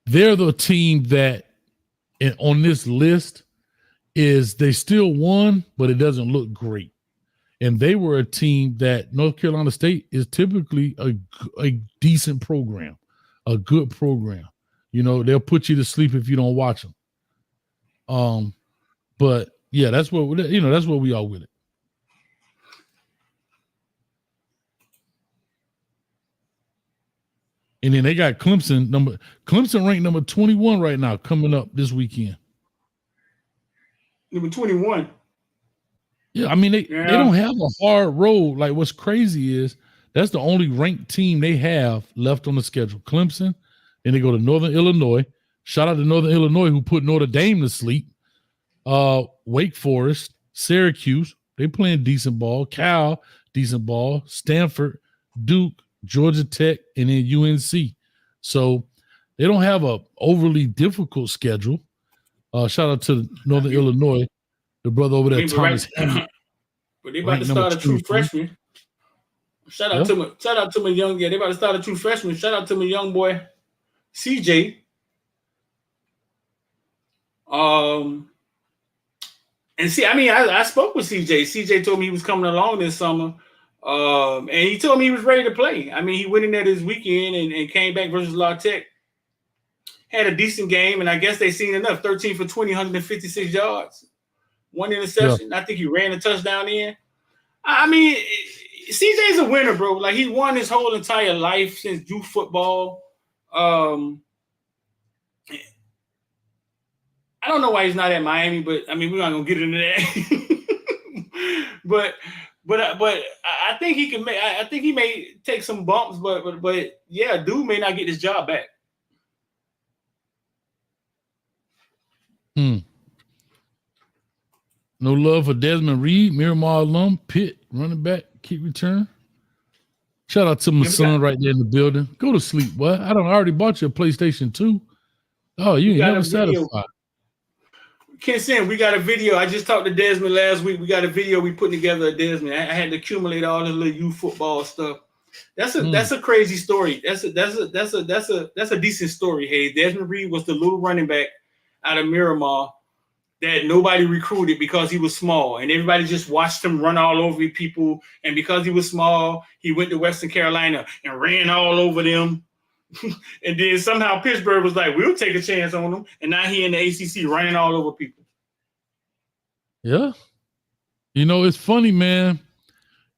they're the team that on this list is they still won, but it doesn't look great. And they were a team that North Carolina State is typically a decent program, a good program. They'll put you to sleep if you don't watch them. But yeah, that's what we are with it. And then they got Clemson ranked number 21 right now coming up this weekend. Number 21. Yeah, I mean they don't have a hard road. Like what's crazy is that's the only ranked team they have left on the schedule. Clemson, then they go to Northern Illinois. Shout out to Northern Illinois who put Notre Dame to sleep. Wake Forest, Syracuse, they playing decent ball. Cal, decent ball. Stanford, Duke, Georgia Tech, and then UNC. So they don't have a overly difficult schedule. Shout out to Northern Illinois, the brother over there, Thomas. But they about to start a true freshman. Shout out to my young. Yeah, they about to start a true freshman. Shout out to my young boy, CJ. And see, I mean, I spoke with CJ. CJ told me he was coming along this summer. And he told me he was ready to play. I mean, he went in there this weekend and came back versus La Tech. Had a decent game, and I guess they seen enough. 13 for 20, 156 yards. 1 interception. Yeah. I think he ran a touchdown in. I mean, CJ's a winner, bro. Like, he won his whole entire life since youth football. I don't know why he's not at Miami, but I mean, we're not gonna get into that. but I think he can make. I think he may take some bumps, but yeah, dude may not get his job back. No love for Desmond Reed, Miramar alum, Pitt, running back, kick return. Shout out to my son right there in the building. Go to sleep, boy. I already bought you a PlayStation 2. Oh, you ain't never satisfied. Ken, we got a video. I just talked to Desmond last week. We got a video we put together of Desmond. I had to accumulate all the little youth football stuff. That's a crazy story. That's a decent story. Hey, Desmond Reed was the little running back out of Miramar that nobody recruited because he was small, and everybody just watched him run all over people. And because he was small, he went to Western Carolina and ran all over them. And then somehow Pittsburgh was like, we'll take a chance on him. And now he in the ACC running all over people. Yeah. You know, it's funny, man.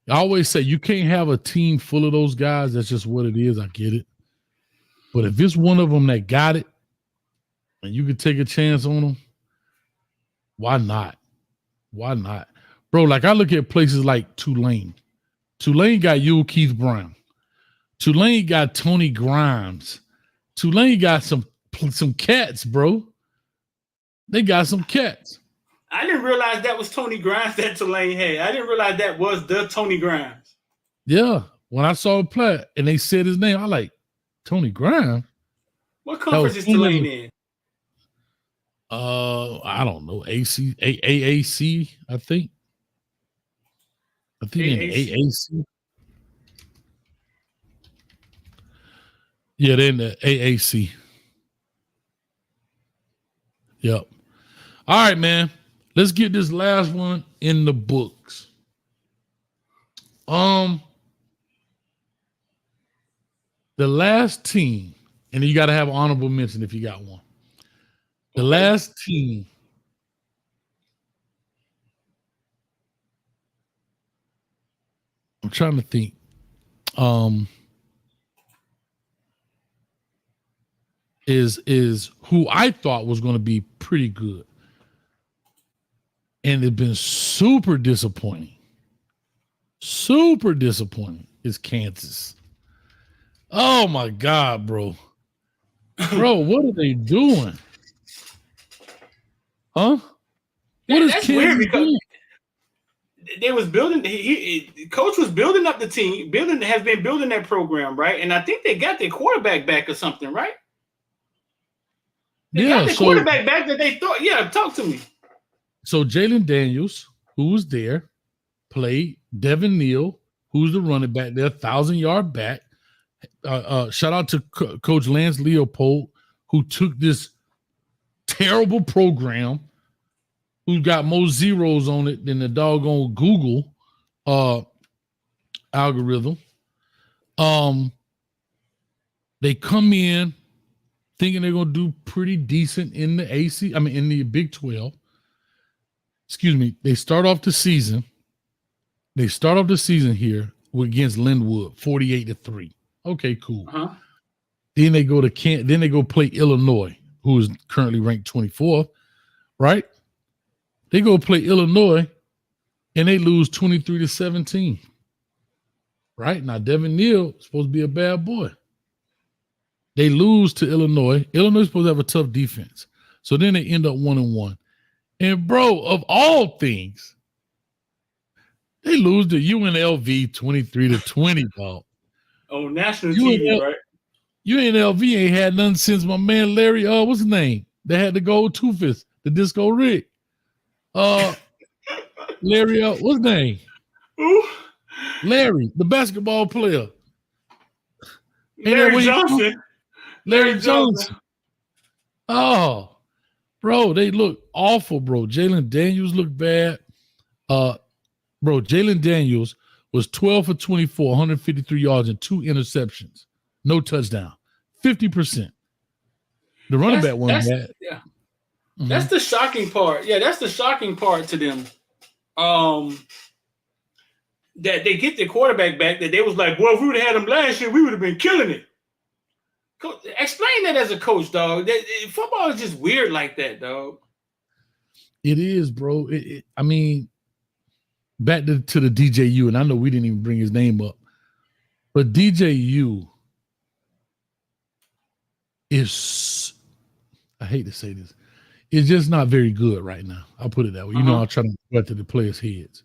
I always say you can't have a team full of those guys. That's just what it is. I get it. But if it's one of them that got it and you could take a chance on them, why not? Why not? Bro, like I look at places like Tulane. Tulane got Yule Keith Brown. Tulane got Tony Grimes. Tulane got some cats, bro. They got some cats. I didn't realize that was Tony Grimes that Tulane had. I didn't realize that was the Tony Grimes. Yeah. When I saw the play and they said his name, I like, Tony Grimes? What conference is Tulane in? I don't know. AAC, I think. I think in AAC. Yeah, they're in the AAC. Yep. All right, man. Let's get this last one in the books. The last team, and you got to have an honorable mention if you got one. The last team I'm trying to think. Is who I thought was going to be pretty good. And it's been super disappointing. Super disappointing is Kansas. Oh my God, bro. Bro, what are they doing? Huh? What is that's Kansas weird because doing? they was building. Coach was building up the team. Has been building that program, right? And I think they got their quarterback back or something, right? They got the quarterback back that they thought. Yeah, talk to me. So Jalen Daniels, who was there, played. Devin Neal, who's the running back there, 1,000-yard back. Shout out to Coach Lance Leopold, who took this terrible program, who got more zeros on it than the doggone Google algorithm. They come in thinking they're going to do pretty decent in the in the Big 12. Excuse me. They start off the season here against Linwood, 48-3. Okay, cool. Uh-huh. Then they go to then they go play Illinois, who is currently ranked 24th, right? They go play Illinois and they lose 23-17. Right? Now Devin Neal is supposed to be a bad boy. They lose to Illinois. Illinois is supposed to have a tough defense. So then they end up 1-1. And bro, of all things, they lose to UNLV 23-20, dog. Oh, national TV, right? UNLV ain't had nothing since my man Larry, what's his name? They had the gold Two-Fist, the Disco Rick. Larry, what's his name? Ooh. Larry, the basketball player. Larry Johnson. Larry Johnson. Oh, bro, they look awful, bro. Jalen Daniels looked bad. Bro, Jalen Daniels was 12 for 24, 153 yards and 2 interceptions. No touchdown. 50%. The running back wasn't bad. Yeah. Mm-hmm. That's the shocking part. Yeah, that's the shocking part to them. That they get their quarterback back, that they was like, well, if we would have had him last year, we would have been killing it. Explain that as a coach, dog. Football is just weird like that, dog. It is, bro. I mean, back to the DJU, and I know we didn't even bring his name up, but DJU is, I hate to say this, it's just not very good right now. I'll put it that way. You know, I'm trying to get to the players' heads.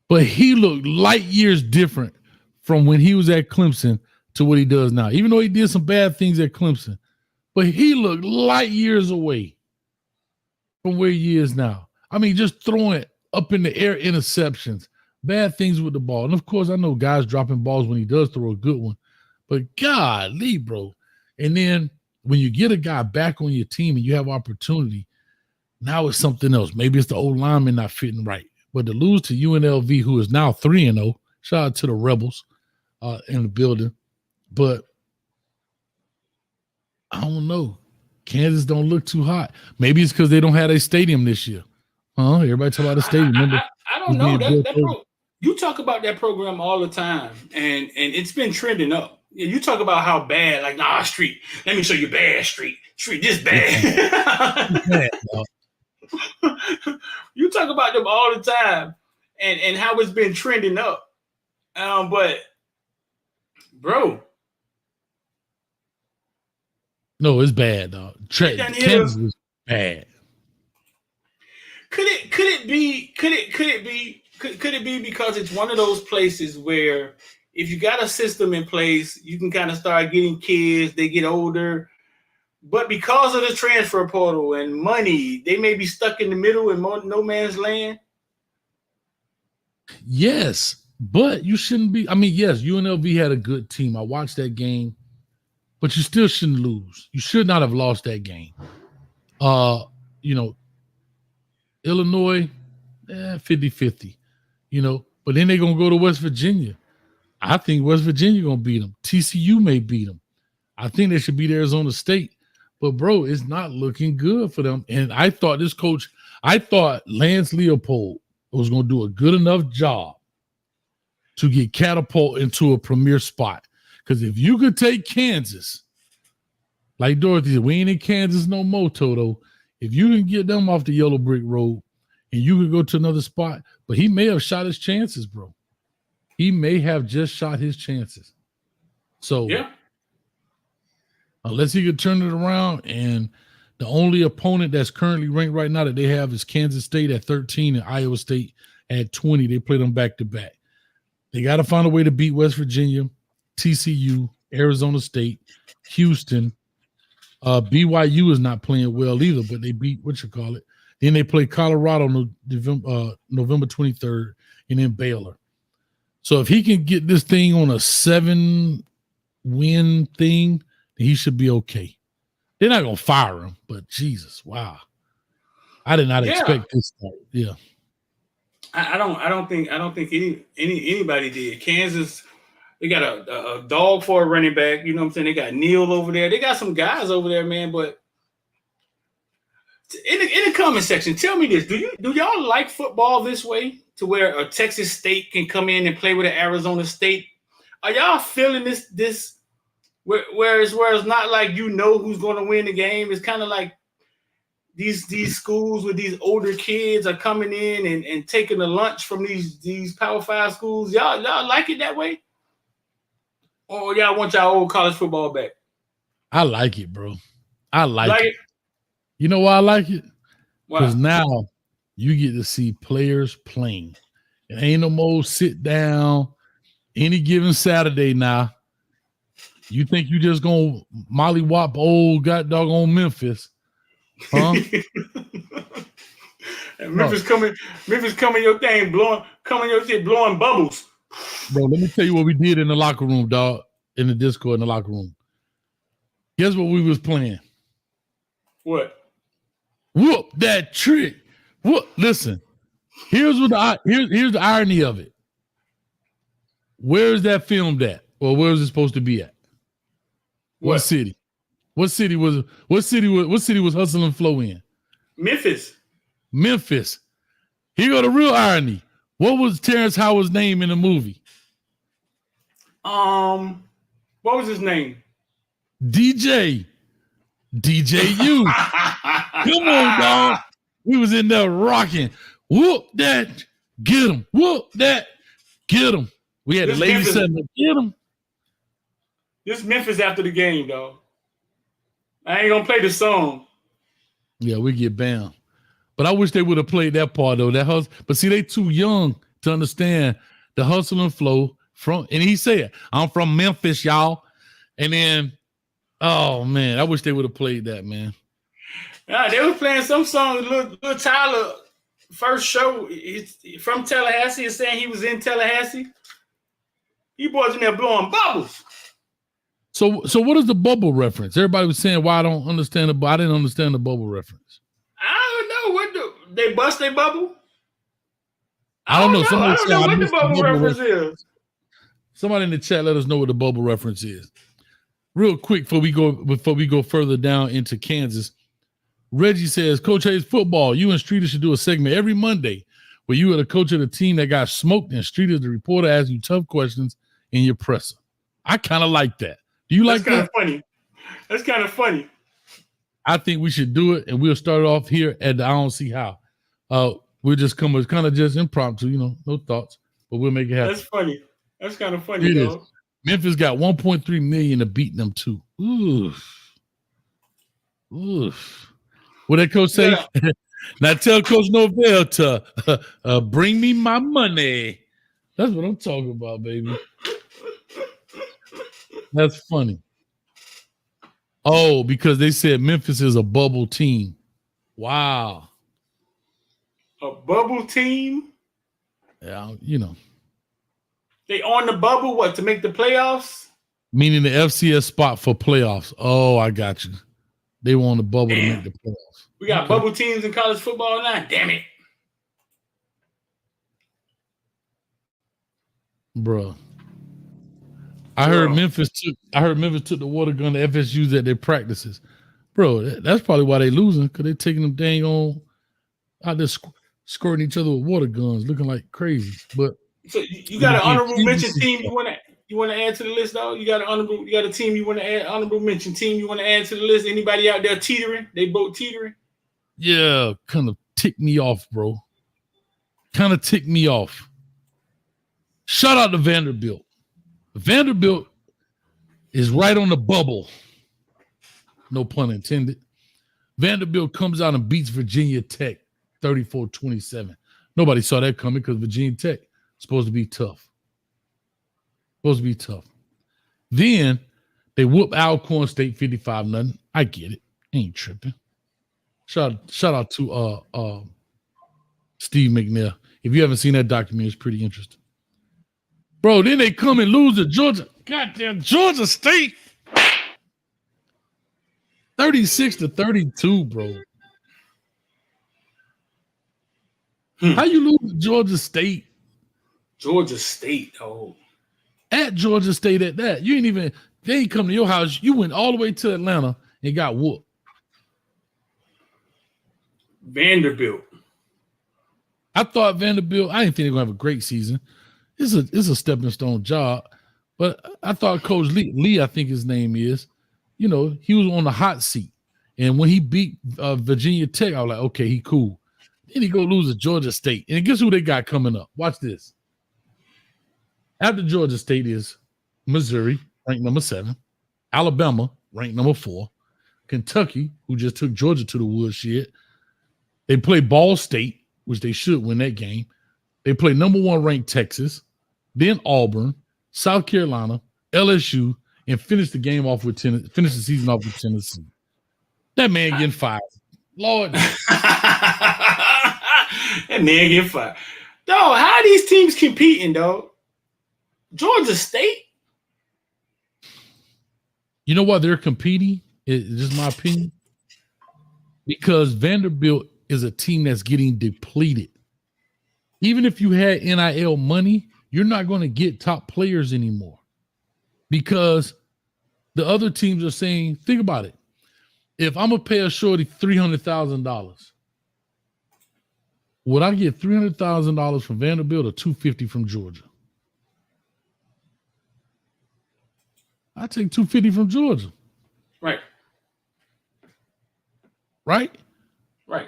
But he looked light years different from when he was at Clemson to what he does now. Even though he did some bad things at Clemson, but he looked light years away from where he is now. I mean, just throwing it up in the air, interceptions, bad things with the ball. And of course, I know guys dropping balls when he does throw a good one, but golly, bro. And then when you get a guy back on your team and you have opportunity, now it's something else. Maybe it's the old lineman not fitting right. But to lose to UNLV, who is now 3-0, shout out to the Rebels in the building. But I don't know. Kansas don't look too hot. Maybe it's because they don't have a stadium this year. Everybody talk about the stadium. I don't know. You talk about that program all the time, and it's been trending up. You talk about how bad, like, nah, Street. Let me show you bad, Street. Street, this bad. You talk about them all the time, and how it's been trending up. But, bro. No, it's bad, dog. Kansas is bad. Could it be because it's one of those places where if you got a system in place, you can kind of start getting kids, they get older, but because of the transfer portal and money, they may be stuck in the middle in no man's land? Yes, but you shouldn't be. I mean, yes, UNLV had a good team. I watched that game, but you still shouldn't lose. You should not have lost that game. Illinois, 50-50, but then they're going to go to West Virginia. I think West Virginia going to beat them. TCU may beat them. I think they should beat Arizona State. But, bro, it's not looking good for them. And I thought Lance Leopold was going to do a good enough job to get catapulted into a premier spot. Because if you could take Kansas, like Dorothy said, we ain't in Kansas no more, Toto. If you can get them off the yellow brick road and you can go to another spot, but he may have shot his chances, bro. He may have just shot his chances. So, yeah. Unless he could turn it around, and the only opponent that's currently ranked right now that they have is Kansas State at 13 and Iowa State at 20. They play them back-to-back. They got to find a way to beat West Virginia, TCU, Arizona State, Houston. BYU is not playing well either, but they beat Then they play Colorado on November 23rd, and then Baylor. So if he can get this thing on a 7-win thing, he should be okay. They're not gonna fire him, but Jesus, wow! I did not expect this. Yeah, I don't think anybody did. Kansas, they got a dog for a running back. You know what I'm saying? They got Neal over there. They got some guys over there, man. But in the comment section, tell me this: do y'all like football this way, to where a Texas State can come in and play with an Arizona State? Are y'all feeling this? Where it's not like who's going to win the game. It's kind of like these schools with these older kids are coming in and taking the lunch from these Power 5 schools. Y'all like it that way? Or y'all want y'all old college football back? I like it, bro. I like it. You know why I like it? Because now you get to see players playing. It ain't no more sit down any given Saturday now. You think you just gonna mollywop old god doggone Memphis, huh? Memphis coming your thing, coming your shit, blowing bubbles. Bro, let me tell you what we did in the locker room, dog. In the Discord in the locker room. Guess what we was playing? What? Whoop that trick. Whoop. Listen, here's the irony of it. Where is that filmed at? Or where is it supposed to be at? What city? What city was Hustle and Flow in? Memphis. Here go the real irony. What was Terrence Howard's name in the movie? What was his name? DJU. Come on, dog. We was in there rocking. Whoop that, get him. Whoop that, get him. We had the ladies saying, get him. This Memphis after the game, though. I ain't gonna play the song. Yeah, we get banned. But I wish they would have played that part though. That hustle. But see, they too young to understand the hustle and flow from. And he said, "I'm from Memphis, y'all." And then, oh man, I wish they would have played that, man. Yeah, they were playing some song. Little Tyler first show from Tallahassee is saying he was in Tallahassee. You boys in there blowing bubbles. So what is the bubble reference? Everybody was saying why I don't understand the. I didn't understand the bubble reference. I don't know what they bust their bubble. I don't know. I don't know what the bubble reference is. Somebody in the chat, let us know what the bubble reference is. Real quick before we go further down into Kansas, Reggie says, Coach Hayes, football. You and Streeter should do a segment every Monday where you are the coach of the team that got smoked and Streeter, the reporter, asks you tough questions in your presser. I kind of like that. Do you like that? That's kind of funny. That's kind of funny. I think we should do it, and we'll start off here at the I don't see how. We'll just come with kind of just impromptu, no thoughts, but we'll make it happen. That's funny. That's kind of funny, though. Memphis got 1.3 million to beat them too. Oof. What that coach say? Yeah. Now tell Coach Novell to bring me my money. That's what I'm talking about, baby. That's funny. Oh, because they said Memphis is a bubble team. Wow. A bubble team? Yeah, They on the bubble, what, to make the playoffs? Meaning the FCS spot for playoffs. Oh, I got you. They want the bubble to make the playoffs. We got bubble teams in college football now? Damn it. Bruh. I heard Memphis took the water gun to FSU's at their practices. Bro, that's probably why they losing, because they're taking them dang on out there squirting each other with water guns, looking like crazy. But so you got an honorable mention team you want to add to the list, though? You got a team you want to add, honorable mention team you want to add to the list? Anybody out there teetering? They both teetering? Yeah, kind of ticked me off, bro. Kind of ticked me off. Shout out to Vanderbilt. Vanderbilt is right on the bubble. No pun intended. Vanderbilt comes out and beats Virginia Tech 34-27. Nobody saw that coming because Virginia Tech is supposed to be tough. Then they whoop Alcorn State 55-0. I get it. Ain't tripping. Shout out to Steve McNair. If you haven't seen that documentary, it's pretty interesting. Bro, then they come and lose to Georgia. Goddamn Georgia State. 36-32, bro. How you lose to Georgia State? Georgia State, oh. At Georgia State at that. They ain't come to your house. You went all the way to Atlanta and got whooped. Vanderbilt. I thought Vanderbilt, I didn't think they were going to have a great season. It's a stepping stone job. But I thought Coach Lee, I think his name is, he was on the hot seat. And when he beat Virginia Tech, I was like, okay, he cool. Then he go lose to Georgia State. And guess who they got coming up? Watch this. After Georgia State is Missouri, ranked number 7. Alabama, ranked number 4. Kentucky, who just took Georgia to the woodshed. They play Ball State, which they should win that game. They play number 1 ranked Texas, then Auburn, South Carolina, LSU, and finish the season off with Tennessee. That man getting fired. Lord. That man getting fired. Dog, how are these teams competing, dog? Georgia State? You know why they're competing? It's just my opinion. Because Vanderbilt is a team that's getting depleted. Even if you had NIL money, you're not going to get top players anymore. Because the other teams are saying, think about it. If I'm going to pay a shorty $300,000, would I get $300,000 from Vanderbilt or $250,000 from Georgia? I take $250,000 from Georgia. Right. Right? Right.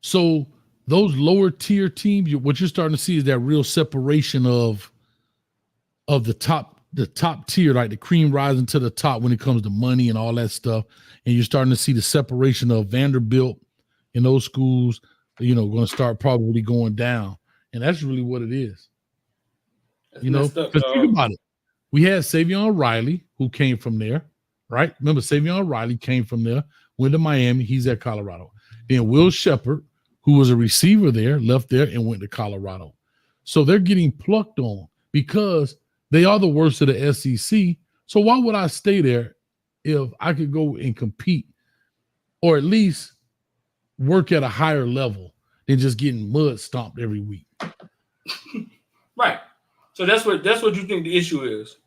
So those lower tier teams, what you're starting to see is that real separation of the top tier, like the cream rising to the top when it comes to money and all that stuff. And you're starting to see the separation of Vanderbilt and those schools, going to start probably going down. And that's really what it is. Because think about it. We had Savion Riley, who came from there, right? Remember, Savion Riley came from there, went to Miami. He's at Colorado. Then Will Shepard, who was a receiver there, left there and went to Colorado. So they're getting plucked on because they are the worst of the SEC. So why would I stay there if I could go and compete or at least work at a higher level than just getting mud stomped every week? Right. So that's what you think the issue is.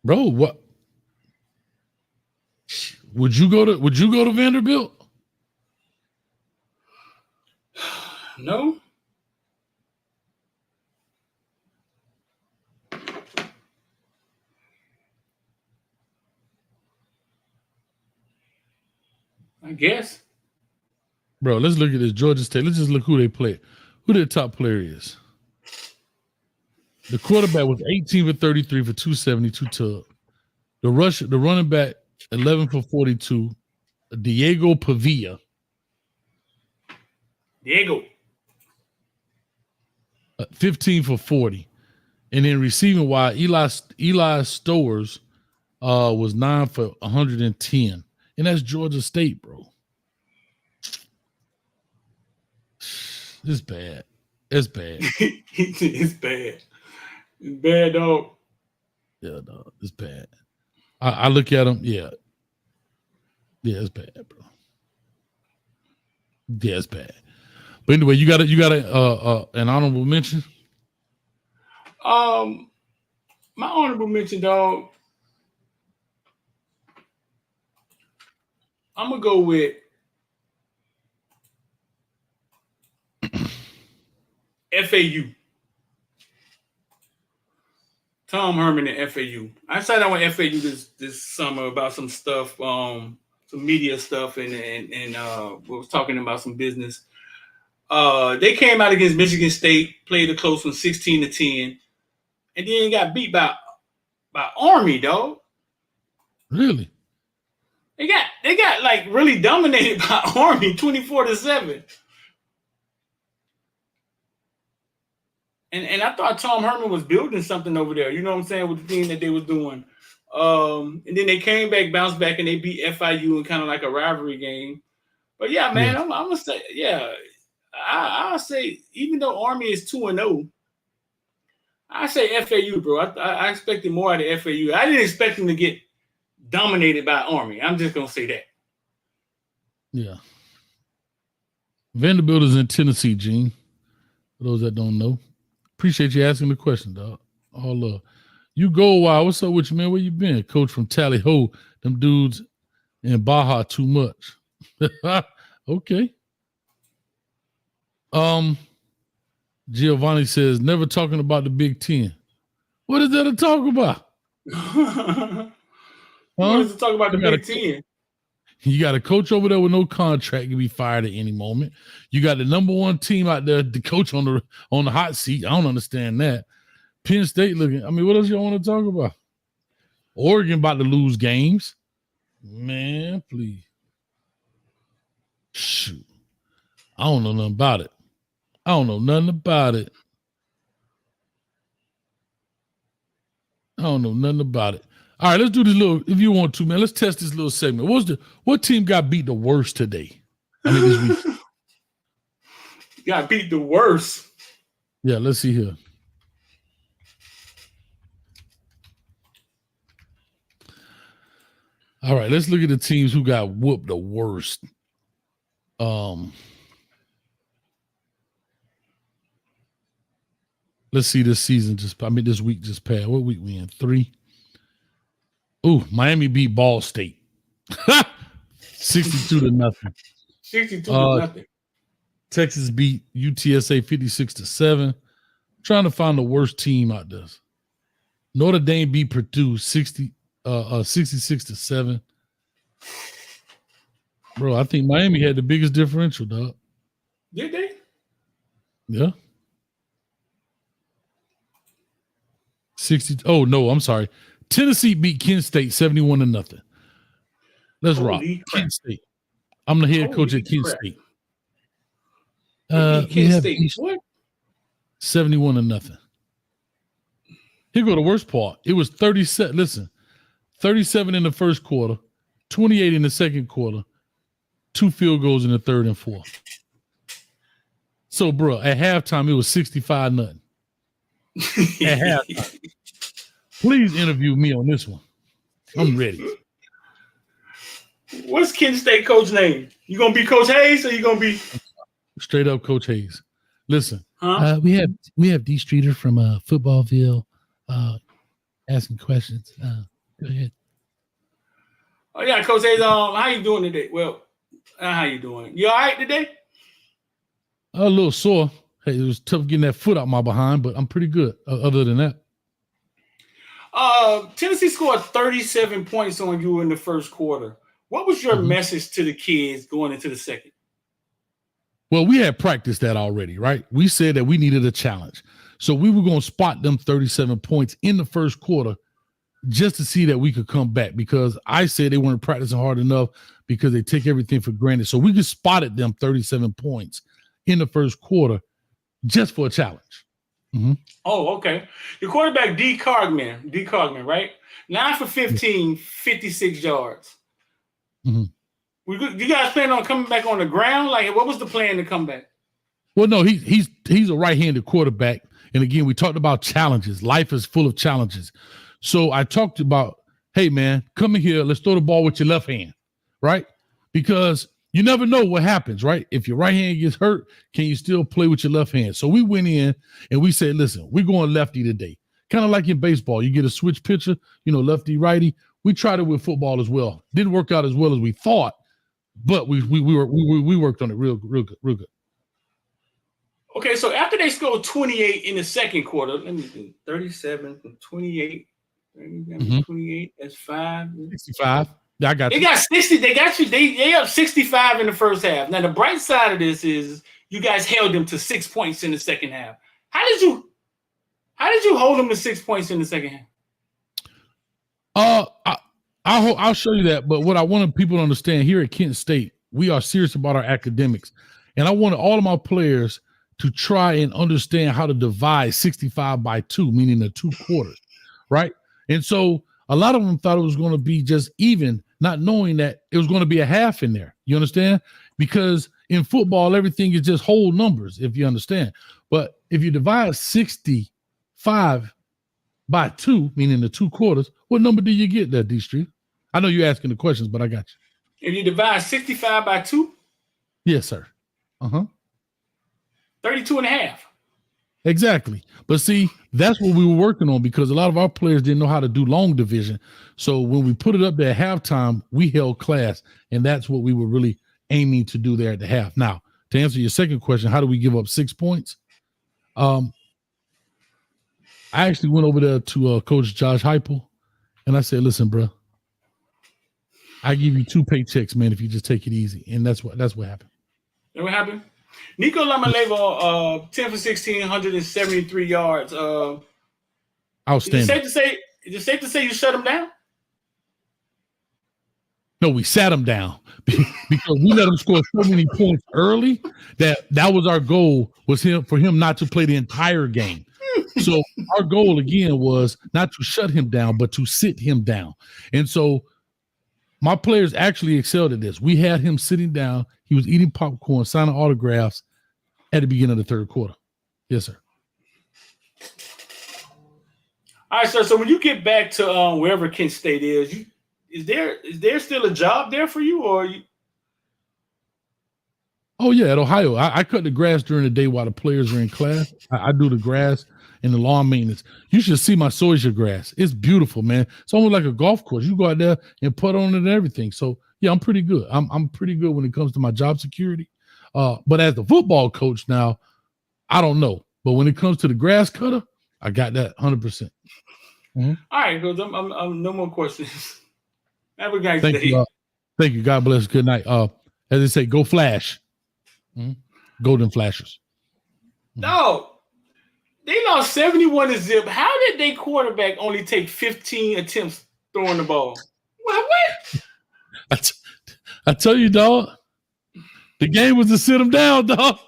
Bro, what? Would you go to Vanderbilt? No. I guess. Bro, let's look at this Georgia State. Let's just look who they play. Who their top player is. The quarterback was 18 for 33 for 270, 2 tub. The running back, 11 for 42. Diego Pavia. 15 for 40. And then receiving wide, Eli Stowers was 9 for 110. And that's Georgia State, bro. It's bad. It's bad. It's bad. It's bad, dog. Yeah, dog. It's bad. I look at them. Yeah. Yeah, it's bad, bro. Yeah, it's bad. But anyway, you got an honorable mention? My honorable mention, dog. I'm gonna go with FAU. Tom Herman and FAU. I sat down with FAU this summer about some stuff, some media stuff, and we was talking about some business. They came out against Michigan State, played a close one, 16-10, and then got beat by Army, dog. Really? They got like really dominated by Army, 24-7. And I thought Tom Herman was building something over there, you know what I'm saying, with the thing that they was doing. And then they came back, bounced back, and they beat FIU in kind of like a rivalry game. But yeah, man, yeah. I'm gonna say, yeah, I'll say even though Army is 2-0, I say FAU, bro. I expected more out of FAU. I didn't expect them to get dominated by Army. I'm just gonna say that. Yeah. Vanderbilt is in Tennessee, Gene. For those that don't know. Appreciate you asking the question, dog. All love. You go a while. What's up with you, man? Where you been? Coach from Tally Ho. Them dudes in Baja too much. Okay. Giovanni says, never talking about the Big Ten. What is there to talk about? What is to talk about the Big Ten? You got a coach over there with no contract, can be fired at any moment. You got the number one team out there, the coach on the hot seat. I don't understand that. Penn State looking. I mean, what else y'all want to talk about? Oregon about to lose games. Man, please. Shoot. I don't know nothing about it. All right, let's do this little, if you want to, man, let's test this little segment. What team got beat the worst today? I mean, this week. Got beat the worst. Yeah, let's see here. All right, let's look at the teams who got whooped the worst. Let's see this week just passed. What week we in? 3? Ooh, Miami beat Ball State. 62-0. 62-0. Texas beat UTSA 56-7. Trying to find the worst team out there. Notre Dame beat Purdue 66-7. Bro, I think Miami had the biggest differential, dog. Did they? Yeah. 60. Oh, no, I'm sorry. Tennessee beat Kent State 71-0. Let's rock. Kent State. I'm the head coach at Kent State. Kent State. What? 71-0. Here go the worst part. It was 37. Listen, 37 in the first quarter, 28 in the second quarter, 2 field goals in the third and fourth. So, bro, at halftime, it was 65-0. At halftime. Please interview me on this one. I'm ready. What's Kent State coach name? You gonna be Coach Hayes or you gonna be straight up Coach Hayes? Listen, we have D Streeter from Footballville asking questions. Go ahead. Oh yeah, Coach Hayes. How you doing today? Well, how you doing? You all right today? A little sore. Hey, it was tough getting that foot out my behind, but I'm pretty good. Other than that, Tennessee scored 37 points on you in the first quarter. What was your message to the kids going into the second? Well, we had practiced that already, right? We said that we needed a challenge. So we were going to spot them 37 points in the first quarter just to see that we could come back, because I said they weren't practicing hard enough because they take everything for granted. So we just spotted them 37 points in the first quarter just for a challenge. Mm-hmm. Oh, okay. Your quarterback, D. Cogman, right? 9 for 15, 56 yards. Mm-hmm. You guys plan on coming back on the ground? Like, what was the plan to come back? Well, no, he's a right-handed quarterback. And again, we talked about challenges. Life is full of challenges. So I talked about, hey, man, come in here. Let's throw the ball with your left hand, right? Because you never know what happens, right? If your right hand gets hurt, can you still play with your left hand? So we went in and we said, listen, we're going lefty today. Kind of like in baseball. You get a switch pitcher, lefty, righty. We tried it with football as well. Didn't work out as well as we thought, but we worked on it real good. Okay, so after they scored 28 in the second quarter, let me see, 37 from 28. 28, that's 5. 65. I got you. They got 60. They got you. They up 65 in the first half. Now the bright side of this is you guys held them to 6 points in the second half. How did you hold them to 6 points in the second half? I'll show you that. But what I wanted people to understand here at Kent State, we are serious about our academics, and I wanted all of my players to try and understand how to divide 65 by 2, meaning the 2 quarters, right? And so a lot of them thought it was going to be just even, not knowing that it was going to be a half in there. You understand? Because in football, everything is just whole numbers, if you understand. But if you divide 65 by 2, meaning the 2 quarters, what number do you get there, D Street? I know you're asking the questions, but I got you. If you divide 65 by 2? Yes, sir. 32 and a half. Exactly. But see, that's what we were working on, because a lot of our players didn't know how to do long division. So when we put it up there at halftime, we held class, and that's what we were really aiming to do there at the half. Now, to answer your second question, how do we give up 6 points? I actually went over there to Coach Josh Heupel, and I said, listen, bro, I give you 2 paychecks, man, if you just take it easy. And that's what happened. That what happened? Nico Lamalevo, 10 for 16, 173 yards. Outstanding. Is it safe to say you shut him down? No, we sat him down because we let him score so many points early that was our goal, was for him not to play the entire game. So our goal again was not to shut him down, but to sit him down. And so my players actually excelled at this. We had him sitting down. He was eating popcorn, signing autographs at the beginning of the third quarter. Yes, sir. All right, sir. So when you get back to wherever Kent State is there still a job there for you, or you? Oh yeah, at Ohio. I cut the grass during the day while the players are in class. I do the grass and the lawn maintenance. You should see my Soja grass. It's beautiful, man. It's almost like a golf course. You go out there and put on it and everything. So yeah, I'm pretty good. I'm pretty good when it comes to my job security. But as the football coach now, I don't know. But when it comes to the grass cutter, I got that 100%. Mm-hmm. All right, because I'm no more questions. Have a nice day. Thank you. God bless. Good night. As they say, go Flash. Mm-hmm. Golden Flashes. No, they lost 71 to zip. How did they quarterback only take 15 attempts throwing the ball? What? I tell you, dog, the game was to sit them down, dog.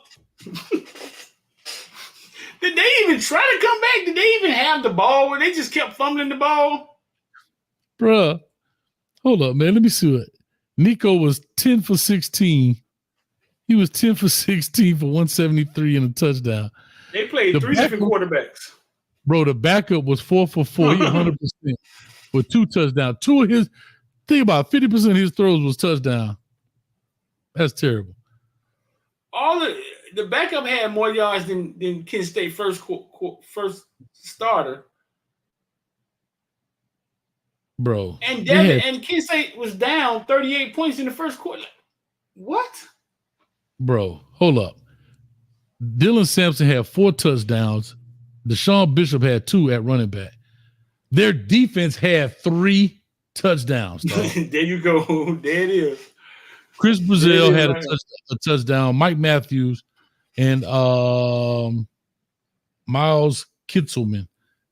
Did they even try to come back? Did they even have the ball where they just kept fumbling the ball? Bruh, hold up, man. Let me see it. Nico was 10 for 16. He was 10 for 16 for 173 and a touchdown. They played three different quarterbacks. Bro, the backup was 4 for 4. He 100% with 2 touchdowns. 2 of his, think about 50% of his throws was touchdown. That's terrible. All the backup had more yards than Kent State first starter. Bro. And Kent State was down 38 points in the first quarter. What? Bro, hold up. Dylan Sampson had 4 touchdowns. Deshaun Bishop had 2 at running back. Their defense had 3 touchdowns. There you go. There it is. Chris Brazil had a touchdown. Mike Matthews and Miles Kitzelman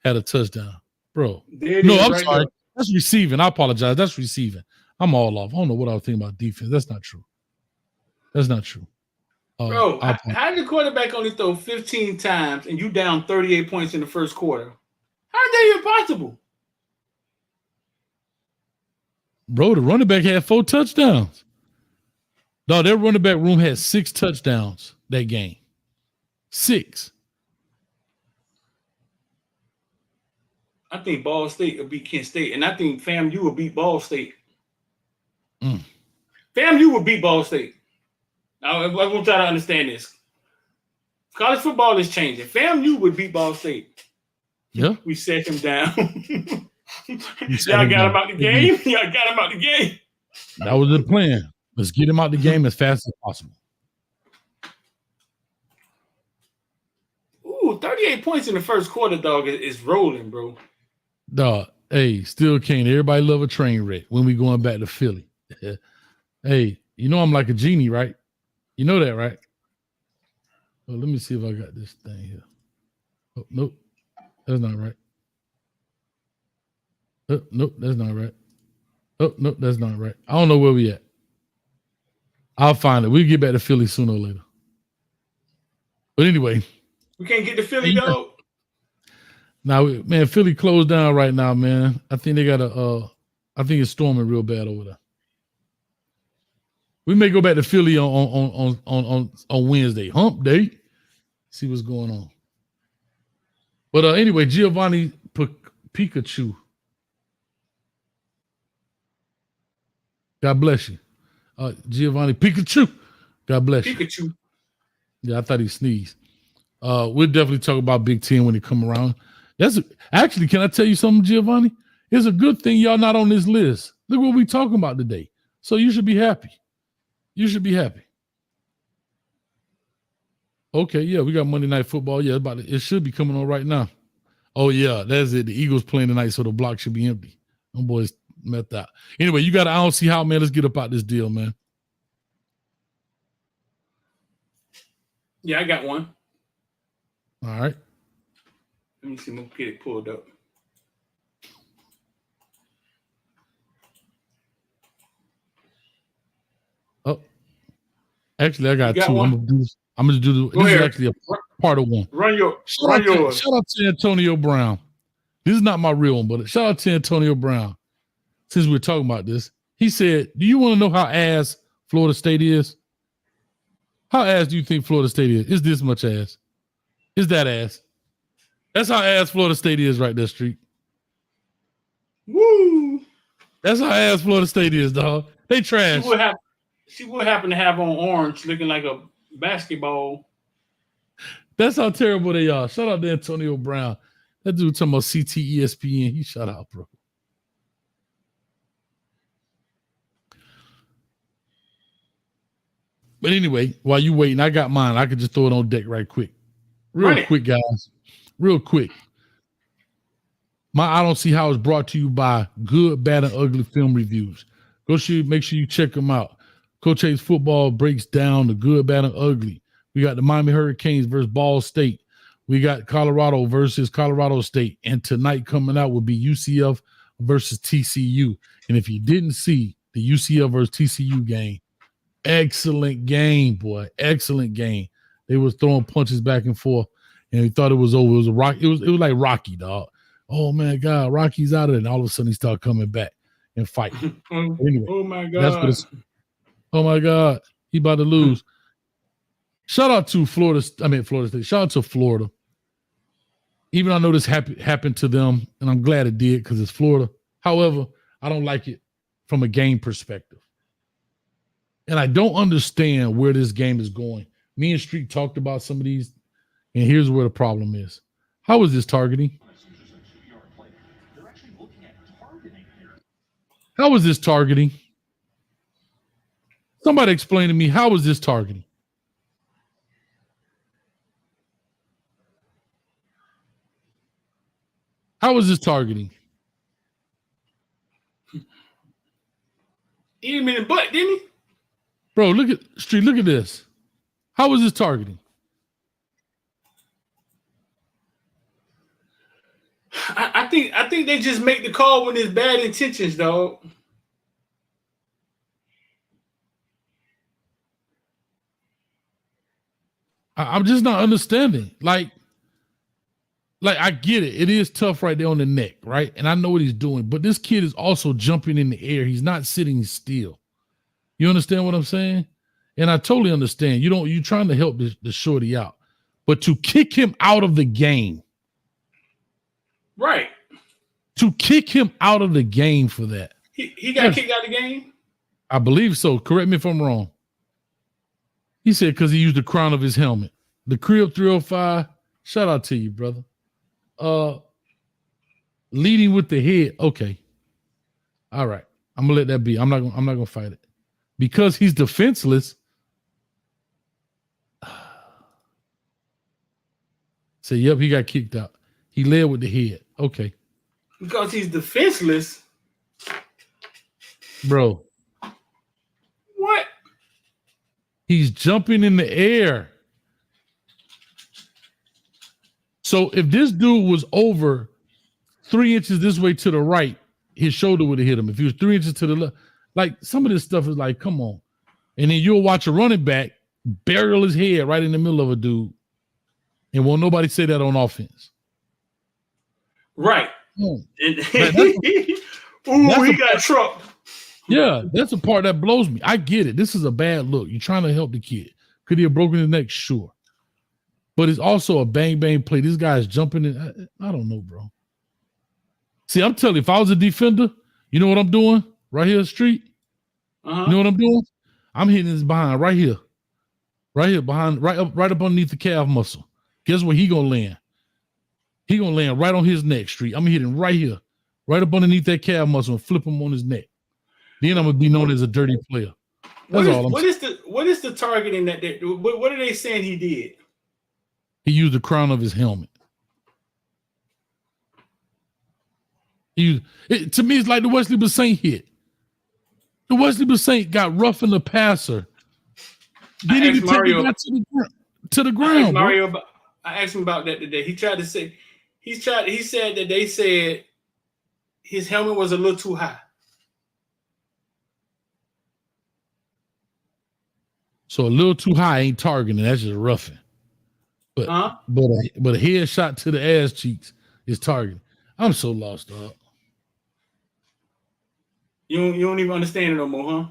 had a touchdown. Bro. No, I'm sorry. There. That's receiving. I apologize. That's receiving. I'm all off. I don't know what I was thinking about defense. That's not true. That's not true. Bro, how did the quarterback only throw 15 times and you down 38 points in the first quarter? How is that even possible? Bro, the running back had 4 touchdowns. No, their running back room had 6 touchdowns that game. 6. I think Ball State will beat Kent State, and I think FAMU will beat Ball State. FAMU will beat Ball State. I want y'all to understand this. College football is changing. FAMU would beat Ball State. Yeah. We set him down. Y'all got him out the game? Y'all got him out the game. That was the plan. Let's get him out the game as fast as possible. Ooh, 38 points in the first quarter, dog, is rolling, bro. Dog, hey, still can't. Everybody love a train wreck when we going back to Philly. Hey, you know I'm like a genie, right? You know that, right? Well, let me see if I got this thing here. Oh, nope. That's not right. Oh, nope, that's not right. Oh, nope, that's not right. I don't know where we at. I'll find it. We'll get back to Philly sooner or later. But anyway. We can't get to Philly, dog. Now, man, Philly closed down right now, man. I think they got I think it's storming real bad over there. We may go back to Philly on Wednesday, hump day. See what's going on. But anyway, Giovanni Pikachu. God bless you. Giovanni Pikachu. God bless you. Pikachu. Yeah, I thought he sneezed. We'll definitely talk about Big Ten when they come around. Actually, can I tell you something, Giovanni? It's a good thing y'all not on this list. Look what we talking about today. So you should be happy. You should be happy. Okay, yeah, we got Monday Night Football. Yeah, it should be coming on right now. Oh, yeah, that's it. The Eagles playing tonight, so the block should be empty. Them boys met that. Anyway, you got I don't see how, man. Let's get up out this deal, man. Yeah, I got one. All right. Let me see. I'm going to get it pulled up. Oh, actually, I got 2. I'm gonna do this. Is actually a part of one. Run yours. Shout out to Antonio Brown. This is not my real one, but shout out to Antonio Brown. Since we're talking about this, he said, "Do you want to know how ass Florida State is? How ass do you think Florida State is? It's this much ass. It's that ass. That's how ass Florida State is right there, Street. Woo! That's how ass Florida State is, dog. They trash. She would happen to have on orange, looking like a basketball. That's how terrible they are. Shout out to Antonio Brown. That dude talking about CTESPN. He shut out, bro. But anyway, while you waiting, I got mine. I could just throw it on deck right quick. Real quick, guys. Real quick. My I Don't See How is brought to you by Good, Bad, and Ugly Film Reviews. Make sure you check them out. Coach A's Football breaks down the good, bad, and ugly. We got the Miami Hurricanes versus Ball State. We got Colorado versus Colorado State. And tonight coming out will be UCF versus TCU. And if you didn't see the UCF versus TCU game, excellent game, boy. Excellent game. They was throwing punches back and forth, and he thought it was over. It was a rock. It was like Rocky, dog. Oh man, God, Rocky's out of it, and all of a sudden he started coming back and fighting. Anyway, oh my God. That's what it's. Oh my God, he about to lose. Shout out to Florida State. Shout out to Florida. Even I know this happened to them, and I'm glad it did because it's Florida. However, I don't like it from a game perspective. And I don't understand where this game is going. Me and Street talked about some of these, and here's where the problem is. How is this targeting? How is this targeting? Somebody explain to me, how is this targeting? How is this targeting? He hit him in the butt, didn't he? Bro, look at Street. Look at this. How is this targeting? I think they just make the call when there's bad intentions, dog. I'm just not understanding. Like I get it. It is tough right there on the neck, right? And I know what he's doing, but this kid is also jumping in the air. He's not sitting still. You understand what I'm saying? And I totally understand. You're trying to help the shorty out, but to kick him out of the game, right? To kick him out of the game for that, he got kicked out of the game. I believe so. Correct me if I'm wrong. He said because he used the crown of his helmet. The Crib 305. Shout out to you, brother. Leading with the head. Okay. All right. I'm gonna let that be. I'm not gonna fight it. Because he's defenseless. Say, yep, he got kicked out. He led with the head. Okay. Because he's defenseless. Bro. What? He's jumping in the air. So if this dude was over 3 inches this way to the right, his shoulder would have hit him. If he was 3 inches to the left, like some of this stuff is like, come on. And then you'll watch a running back burial his head right in the middle of a dude. And won't nobody say that on offense. Right. Ooh, he got trucked. Yeah, that's the part that blows me. I get it. This is a bad look. You're trying to help the kid. Could he have broken his neck? Sure. But it's also a bang-bang play. This guy's jumping in. I don't know, bro. See, I'm telling you, if I was a defender, you know what I'm doing? Right here, Street. Uh-huh. You know what I'm doing? I'm hitting his behind right here. Right here, behind, right up underneath the calf muscle. Guess where he gonna land? He gonna land right on his neck, Street. I'm hitting right here, right up underneath that calf muscle and flip him on his neck. Then I'm gonna be known as a dirty player. That's all I'm saying. What is the targeting that what are they saying he did? He used the crown of his helmet. To me, it's like the Wesley Bassett hit. The Wesley Bassett got rough in the passer. Didn't even take the guy to the ground. I asked him about that today. He said that they said his helmet was a little too high. So a little too high ain't targeting. That's just roughing. But a headshot to the ass cheeks is targeting. I'm so lost, dog. You don't even understand it no more, huh?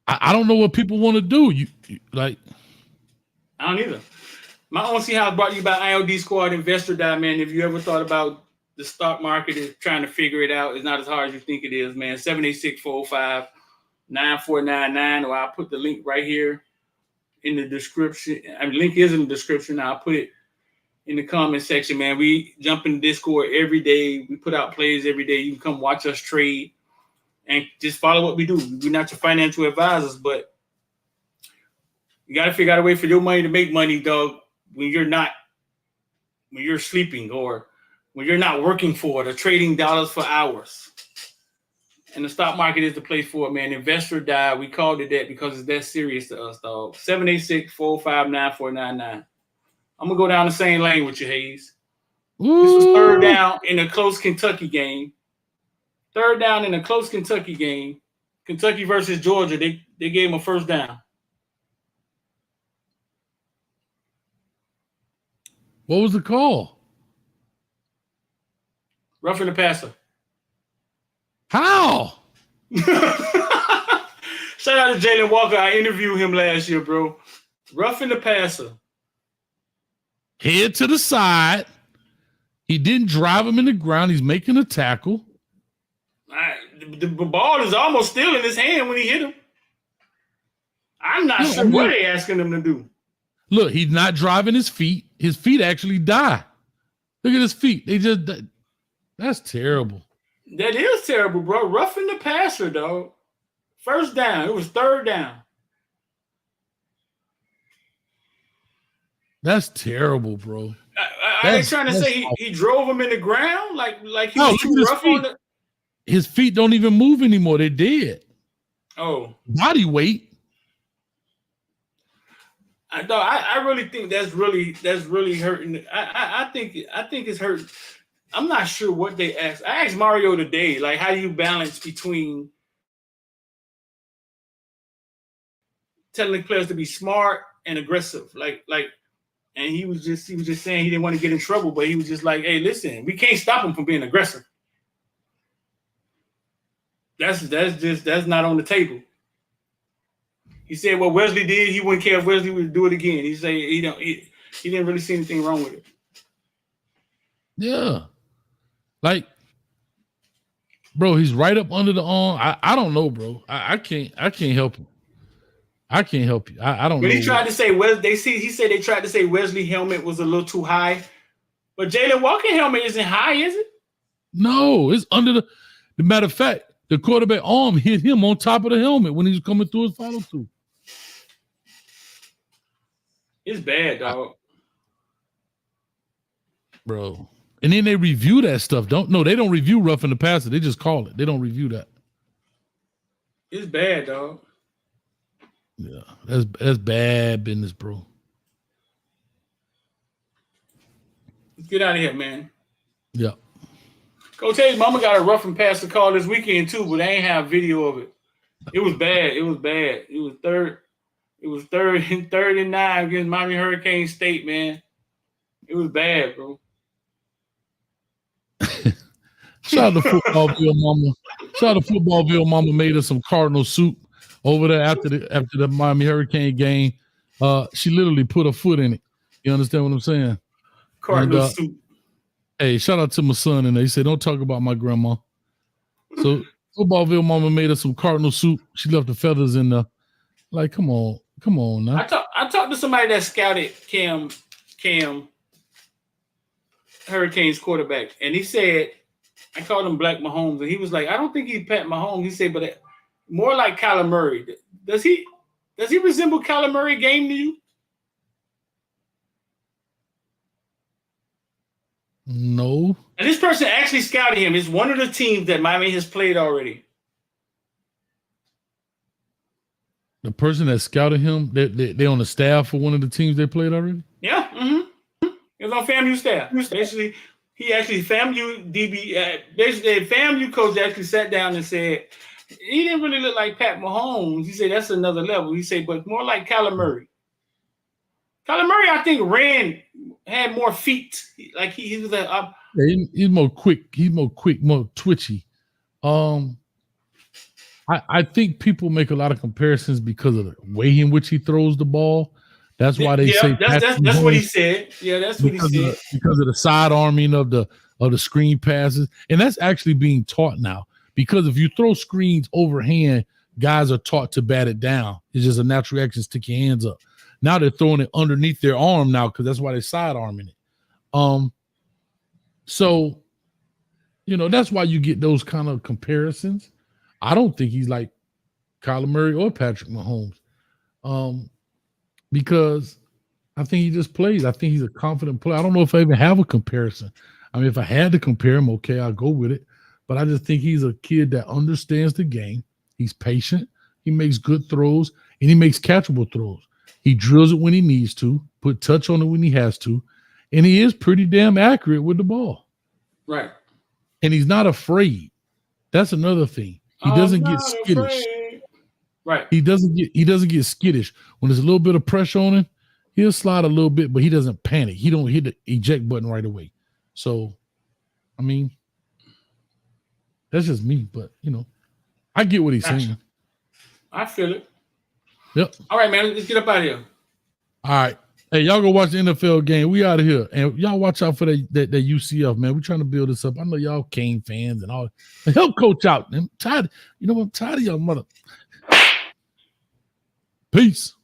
I don't know what people want to do. You like? I don't either. My own see how brought to you by IOD Squad Investor Dive, man. If you ever thought about the stock market is trying to figure it out, it's not as hard as you think it is, man. 786-405-9499, or I'll put the link right here in the description. I mean, link is in the description. I'll put it in the comment section, man. We jump in Discord every day. We put out plays every day. You can come watch us trade and just follow what we do. We're not your financial advisors, but you got to figure out a way for your money to make money, dog, when you're sleeping or when you're not working for it or trading dollars for hours. And the stock market is the place for it, man. Investor died. We called it that because it's that serious to us, dog. 786-459-499. I'm going to go down the same lane with you, Hayes. Ooh. This was third down in a close Kentucky game. Third down in a close Kentucky game. Kentucky versus Georgia. They gave him a first down. What was the call? Roughing the passer. How? Shout out to Jalen Walker. I interviewed him last year, bro. Roughing the passer. Head to the side. He didn't drive him in the ground. He's making a tackle. The ball is almost still in his hand when he hit him. I'm not sure what they're asking him to do. Look, he's not driving his feet. His feet actually die. Look at his feet. That's terrible. That is terrible, bro. Roughing the passer, dog. First down. It was third down. That's terrible, bro. Are they trying to say he drove him in the ground? Like he was too rough on it? His feet don't even move anymore. They're dead. Oh. Body weight. I really think that's really hurting. I think it's hurting. I'm not sure what they asked. I asked Mario today, like, how do you balance between telling players to be smart and aggressive? And he was just saying he didn't want to get in trouble, but he was just like, hey, listen, we can't stop him from being aggressive. That's not on the table. He said what Wesley did, he wouldn't care if Wesley would do it again. He said he didn't really see anything wrong with it. Yeah. Like, bro, he's right up under the arm. I don't know, bro. I can't help him. I can't help you. I don't know. But he tried to say he said they tried to say Wesley helmet was a little too high. But Jalen Walker helmet isn't high, is it? No, it's under the matter of fact, the quarterback arm hit him on top of the helmet when he was coming through his follow through. It's bad, dog. Bro. And then they review that stuff. They don't review roughing the passer. They just call it. They don't review that. It's bad, dog. Yeah, that's bad business, bro. Let's get out of here, man. Yeah. Coach Hayes' mama got a rough and passer call this weekend too, but they ain't have video of it. It was bad. It was third and 9 against Miami Hurricane State, man. It was bad, bro. Shout out to Footballville Mama. Shout out to Footballville Mama made us some Cardinal soup over there after the Miami Hurricane game. She literally put her foot in it. You understand what I'm saying? Cardinal soup. Hey, shout out to my son in there. He said, don't talk about my grandma. So Footballville Mama made us some Cardinal soup. She left the feathers in there. Like, come on now. I talked to somebody that scouted Cam Hurricanes quarterback, and he said, I called him Black Mahomes, and he was like, I don't think he's Pat Mahomes. He said, but more like Kyler Murray. Does he resemble Kyler Murray game to you? No. And this person actually scouted him. It's one of the teams that Miami has played already. The person that scouted him, they on the staff for one of the teams they played already? Yeah. Mm-hmm. It was on FAMU staff. Basically, he actually FAMU FAMU coach actually sat down and said he didn't really look like Pat Mahomes. He said that's another level. He said, but more like Kyler Murray. Kyler Murray, I think, had more feet. Like he was like he's more quick. He's more quick, more twitchy. I think people make a lot of comparisons because of the way in which he throws the ball. That's why they say that's what he said. Yeah, that's what he said. Because of the side arming of the screen passes. And that's actually being taught now. Because if you throw screens overhand, guys are taught to bat it down. It's just a natural reaction, stick your hands up. Now they're throwing it underneath their arm now because that's why they're side arming it. So, that's why you get those kind of comparisons. I don't think he's like Kyler Murray or Patrick Mahomes. Because I think he just plays. I think he's a confident player. I don't know if I even have a comparison. I mean, if I had to compare him, okay, I'll go with it. but I just think he's a kid that understands the game. He's patient. He makes good throws, and he makes catchable throws. He drills it when he needs to, put touch on it when he has to, and he is pretty damn accurate with the ball. Right. And he's not afraid. That's another thing. He doesn't get skittish. Right. He doesn't get skittish. When there's a little bit of pressure on him, he'll slide a little bit, but he doesn't panic. He don't hit the eject button right away. So, I mean, that's just me, but I get what he's saying. I feel it. Yep. All right, man. Let's get up out of here. All right. Hey, y'all go watch the NFL game. We out of here. And y'all watch out for that UCF, man. We're trying to build this up. I know y'all Kane fans and all. Help coach out. I'm tired. I'm tired of y'all mother. Peace.